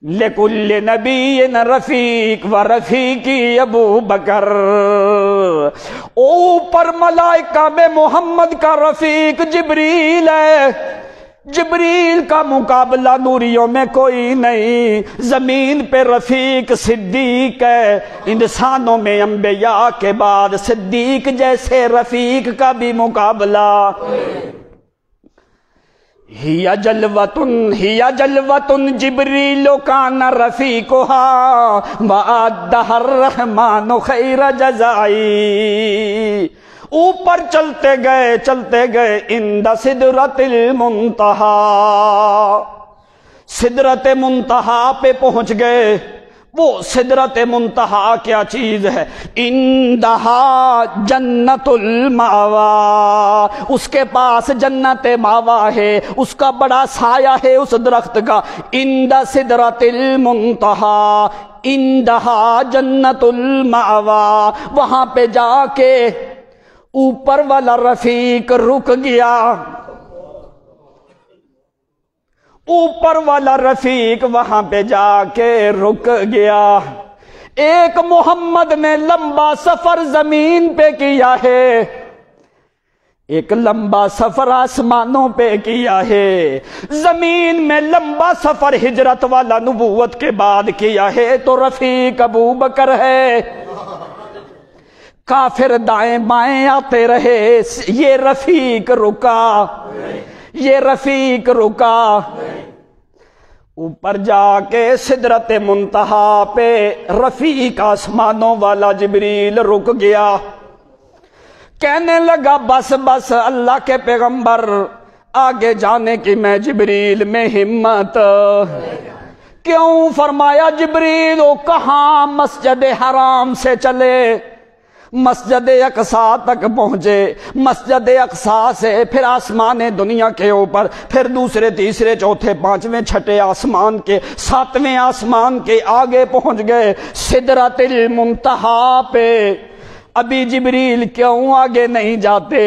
لِكُلِّ نَبِيٍّ رفیق وَرَفِيقِي ابو بکر. اوپر ملائکہ میں محمد کا رفیق جبریل ہے. جبریل کا مقابلہ نوریوں میں کوئی نہیں. زمین پہ رفیق صدیق ہے. انسانوں میں انبیاء کے بعد صدیق جیسے رفیق کا بھی مقابلہ. ہی جلوۃ جبریل کان رفیقها وعدها الرحمن خیر جزائی. اوپر چلتے گئے عند سدرۃ المنتہا. سدرۃ منتہا پہ پہنچ گئے. وہ سدرۃ منتہا کیا چیز ہے؟ عندہا جنت الماوا. اس کے پاس جنت ماوا ہے، اس کا بڑا سایہ ہے اس درخت کا. عند سدرۃ المنتہا عندہا جنت الماوا. وہاں پہ جا کے اوپر والا رفیق رک گیا. اوپر والا رفیق وہاں پہ جا کے رک گیا. ایک محمد نے لمبا سفر زمین پہ کیا ہے، ایک لمبا سفر آسمانوں پہ کیا ہے. زمین میں لمبا سفر ہجرت والا نبوت کے بعد کیا ہے تو رفیق ابو بکر ہے. کافر دائیں بائیں آتے رہے، یہ رفیق رکا، یہ رفیق رکا. اوپر جا کے سدرت منتہا پہ رفیق آسمانوں والا جبریل رک گیا. کہنے لگا بس بس اللہ کے پیغمبر، آگے جانے کی میں جبریل میں ہمت. کیوں؟ فرمایا جبریل وہ کہاں مسجد حرام سے چلے، مسجد اقصیٰ تک پہنچے. مسجد اقصیٰ سے پھر آسمان دنیا کے اوپر، پھر دوسرے تیسرے چوتھے پانچویں چھٹے آسمان کے ساتویں آسمان کے آگے پہنچ گئے سدرۃ المنتہا پہ. ابھی جبریل کیوں آگے نہیں جاتے؟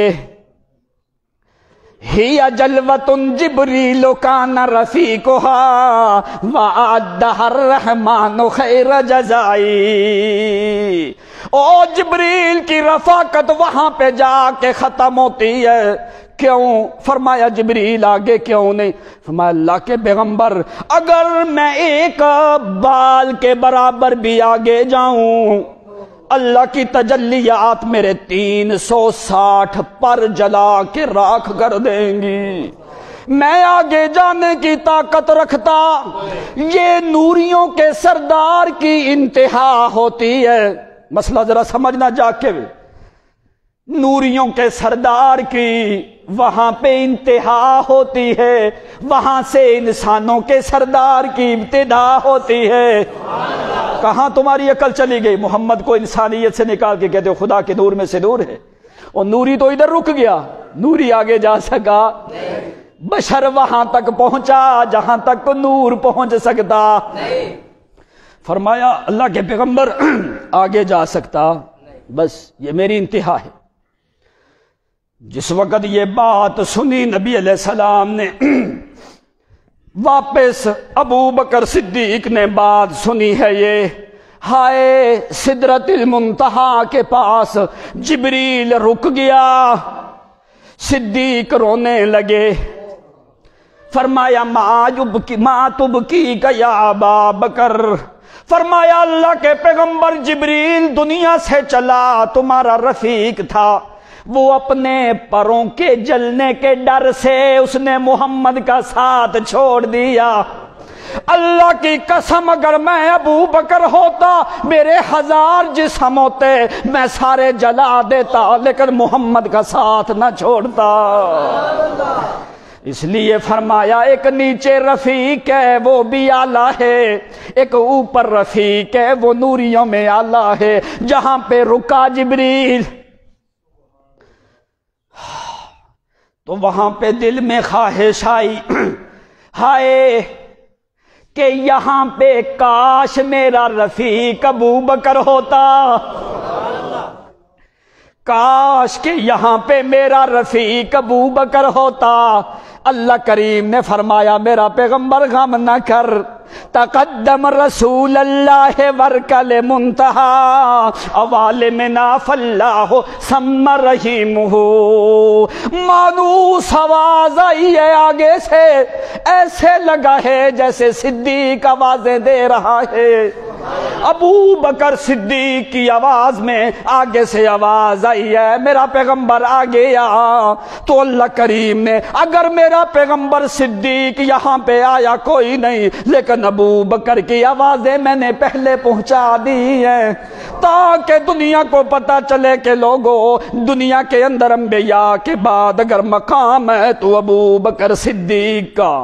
ہی جلوۃ جبریل کان رفیقها وعدها الرحمن خیر جزائی. او جبریل کی رفاقت وہاں پہ جا کے ختم ہوتی ہے. کیوں؟ فرمایا جبریل آگے کیوں نہیں؟ فرمایا اللہ کے پیغمبر اگر میں ایک بال کے برابر بھی آگے جاؤں اللہ کی تجلیات میرے 360 پر جلا کے راکھ کر دیں گی. میں آگے جانے کی طاقت رکھتا. یہ نوریوں کے سردار کی انتہا ہوتی ہے. مسئلہ ذرا سمجھنا جا کے. نوریوں کے سردار کی وہاں پہ انتہا ہوتی ہے، وہاں سے انسانوں کے سردار کی ابتدا ہوتی ہے. کہاں تمہاری عقل چلی گئی؟ محمد کو انسانیت سے نکال کے کہتے ہو خدا کے نور میں سے دور ہے. اور نوری تو ادھر رک گیا، نوری آگے جا سکا. بشر وہاں تک پہنچا جہاں تک نور پہنچ سکتا. فرمایا اللہ کے پیغمبر آگے جا سکتا، بس یہ میری انتہا ہے. جس وقت یہ بات سنی نبی علیہ السلام نے، واپس ابو بکر صدیق نے بات سنی ہے یہ، ہائے سدرۃ المنتہا کے پاس جبریل رک گیا، صدیق رونے لگے، فرمایا ما تبکی کا یا ابا بکر، فرمایا اللہ کے پیغمبر جبریل دنیا سے چلا، تمہارا رفیق تھا، وہ اپنے پروں کے جلنے کے ڈر سے اس نے محمد کا ساتھ چھوڑ دیا۔ اللہ کی قسم اگر میں ابو بکر ہوتا، میرے 1000 جسم ہوتے، میں سارے جلا دیتا، لیکن محمد کا ساتھ نہ چھوڑتا۔ اس لیے فرمایا ایک نیچے رفیق ہے وہ بھی اعلیٰ ہے، ایک اوپر رفیق ہے وہ نوریوں میں اعلیٰ ہے۔ جہاں پہ رکا جبریل تو وہاں پہ دل میں خواہش آئی، ہائے کہ یہاں پہ کاش میرا رفیق ابو بکر ہوتا، کاش کہ یہاں پہ میرا رفیق ابو بکر ہوتا۔ اللہ کریم نے فرمایا میرا پیغمبر غم نہ کر، تقدم رسول اللہ ورکل منتہا عوالمنا فاللہ ثم رحیمہ۔ مانوس آواز آئی ہے آگے سے، ایسے لگا ہے جیسے صدیق آوازیں دے رہا ہے۔ ابو بکر صدیق کی آواز میں آگے سے آواز آئی ہے، میرا پیغمبر آ گیا۔ تو اللہ کریم نے اگر میرا پیغمبر صدیق یہاں پہ آیا کوئی نہیں، لیکن ابو بکر کی آوازیں میں نے پہلے پہنچا دی ہیں، تاکہ دنیا کو پتا چلے کہ لوگوں دنیا کے اندر انبیاء کے بعد اگر مقام ہے تو ابو بکر صدیق کا۔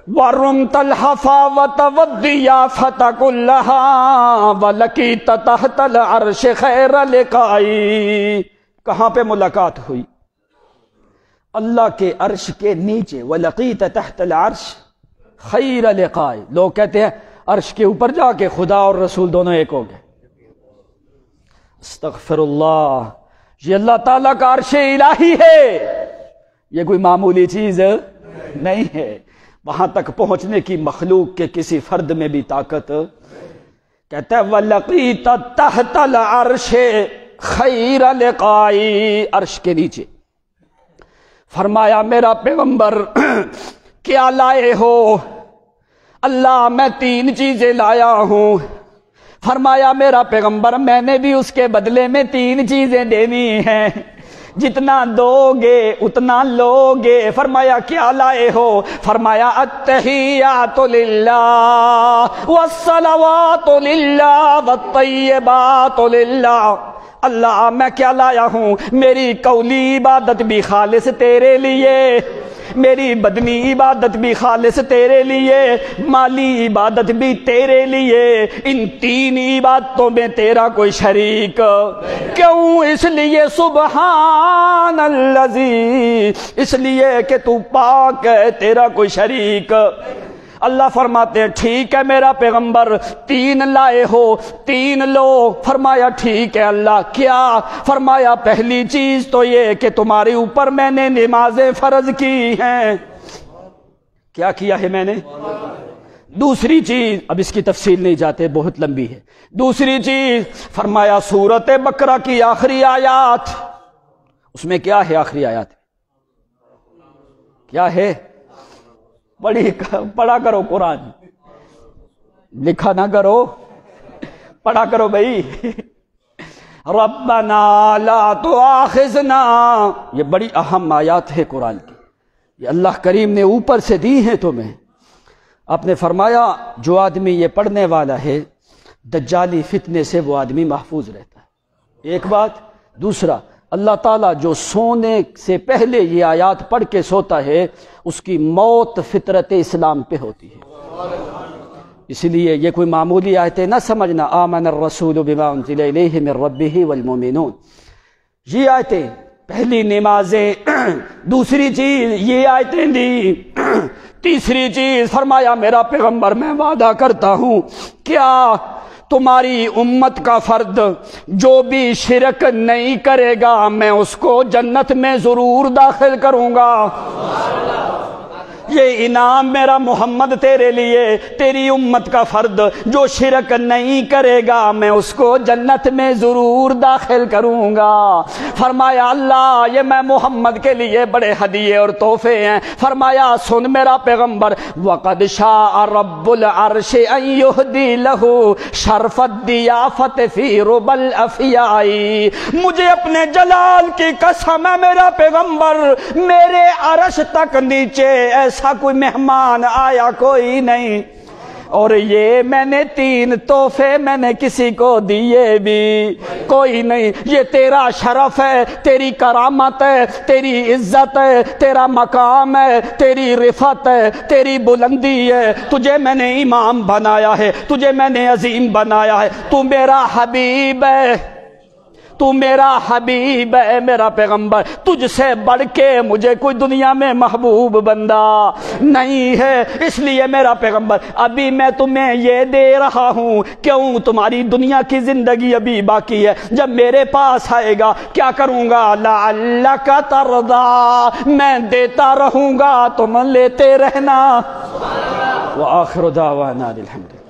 وَرُمْتَ الْحَفَاوَةَ وَالضِّيَافَةَ كُلَّهَا وَلَقِيتَ تَحْتَ الْعَرْشِ خَيْرَ لِقَائِي۔ کہاں پہ ملاقات ہوئی؟ اللہ کے عرش کے نیچے، وَلَقِيتَ تَحْتَ الْعَرْشِ خَيْرَ لِقَائِي۔ لوگ کہتے ہیں عرش کے اوپر جا کے خدا اور رسول دونوں ایک ہو گئے۔ استغفر اللہ، یہ اللہ تعالیٰ کا عرش الہی ہے، یہ کوئی معمولی چیز نہیں ہے۔ وہاں تک پہنچنے کی مخلوق کے کسی فرد میں بھی طاقت، کہتا ہے وَلَقِيتَ تَحْتَ الْعَرْشِ خَيْرَ لِقَائِي، عرش کے نیچے۔ فرمایا میرا پیغمبر کیا لائے ہو؟ اللہ میں 3 چیزیں لایا ہوں۔ فرمایا میرا پیغمبر میں نے بھی اس کے بدلے میں 3 چیزیں دینی ہیں، جتنا دو گے اتنا لو گے۔ فرمایا کیا لائے ہو؟ فرمایا التحیات للہ والصلوات للہ والطیبات للہ۔ اللہ میں کیا لایا ہوں؟ میری قولی عبادت بھی خالص تیرے لیے، میری بدنی عبادت بھی خالص تیرے لیے، مالی عبادت بھی تیرے لیے، ان 3 عبادتوں میں تیرا کوئی شریک کیوں؟ اس لیے سبحان الذی، اس لیے کہ تو پاک ہے، تیرا کوئی شریک۔ اللہ فرماتے ہیں ٹھیک ہے میرا پیغمبر 3 لائے ہو، 3 لو۔ فرمایا ٹھیک ہے اللہ، کیا؟ فرمایا پہلی چیز تو یہ کہ تمہارے اوپر میں نے نمازیں فرض کی ہیں۔ کیا کیا ہے میں نے؟ دوسری چیز، اب اس کی تفصیل نہیں جاتے بہت لمبی ہے۔ دوسری چیز فرمایا سورۃ بقرہ کی آخری آیات، اس میں کیا ہے؟ آخری آیات کیا ہے؟ پڑھا کرو قرآن، لکھا نہ کرو، پڑھا کرو بھائی۔ ربنا لا تؤاخذنا، یہ بڑی اہم آیات ہے قرآن کی، یہ اللہ کریم نے اوپر سے دی ہیں تمہیں۔ آپ نے فرمایا جو آدمی یہ پڑھنے والا ہے دجالی فتنے سے وہ آدمی محفوظ رہتا ہے، ایک بات۔ دوسرا، اللہ تعالیٰ جو سونے سے پہلے یہ آیات پڑھ کے سوتا ہے اس کی موت فطرت اسلام پہ ہوتی ہے، اس لیے یہ کوئی معمولی آیتیں نہ سمجھنا۔ آمن الرسول بما انزل الیہ من ربہ والمؤمنون، یہ آیتیں پہلی نمازیں، دوسری چیز یہ آیتیں دی، تیسری چیز فرمایا میرا پیغمبر میں وعدہ کرتا ہوں، کیا تمہاری امت کا فرد جو بھی شرک نہیں کرے گا میں اس کو جنت میں ضرور داخل کروں گا۔ یہ انعام میرا محمد تیرے لیے، تیری امت کا فرد جو شرک نہیں کرے گا میں اس کو جنت میں ضرور داخل کروں گا۔ فرمایا اللہ یہ میں محمد کے لیے بڑے ہدیے اور تحفے ہیں۔ فرمایا سن میرا پیغمبر، وَقَدْ شَاءَ رَبُّ الْعَرْشِ أَن يُهْدِيَ لَهُ شَرْفَ الضِّيَافَةِ فِي رُبَى الْأَفْيَاءِ۔ مجھے اپنے جلال کی قسم ہے میرا پیغمبر، میرے عرش تک نیچے ایسا کوئی مہمان آیا کوئی نہیں، اور یہ میں نے 3 تحفے میں نے کسی کو دیے بھی کوئی نہیں۔ یہ تیرا شرف ہے، تیری کرامت ہے، تیری عزت ہے، تیرا مقام ہے، تیری رفعت ہے، تیری بلندی ہے۔ تجھے میں نے امام بنایا ہے، تجھے میں نے عظیم بنایا ہے، تو میرا حبیب ہے، تو میرا حبیب ہے میرا پیغمبر۔ تجھ سے بڑھ کے مجھے کوئی دنیا میں محبوب بندہ نہیں ہے، اس لیے میرا پیغمبر ابھی میں تمہیں یہ دے رہا ہوں۔ کیوں؟ تمہاری دنیا کی زندگی ابھی باقی ہے، جب میرے پاس آئے گا کیا کروں گا؟ لعلک ترضی، میں دیتا رہوں گا تم لیتے رہنا۔ وآخر دعوانا الحمد للہ۔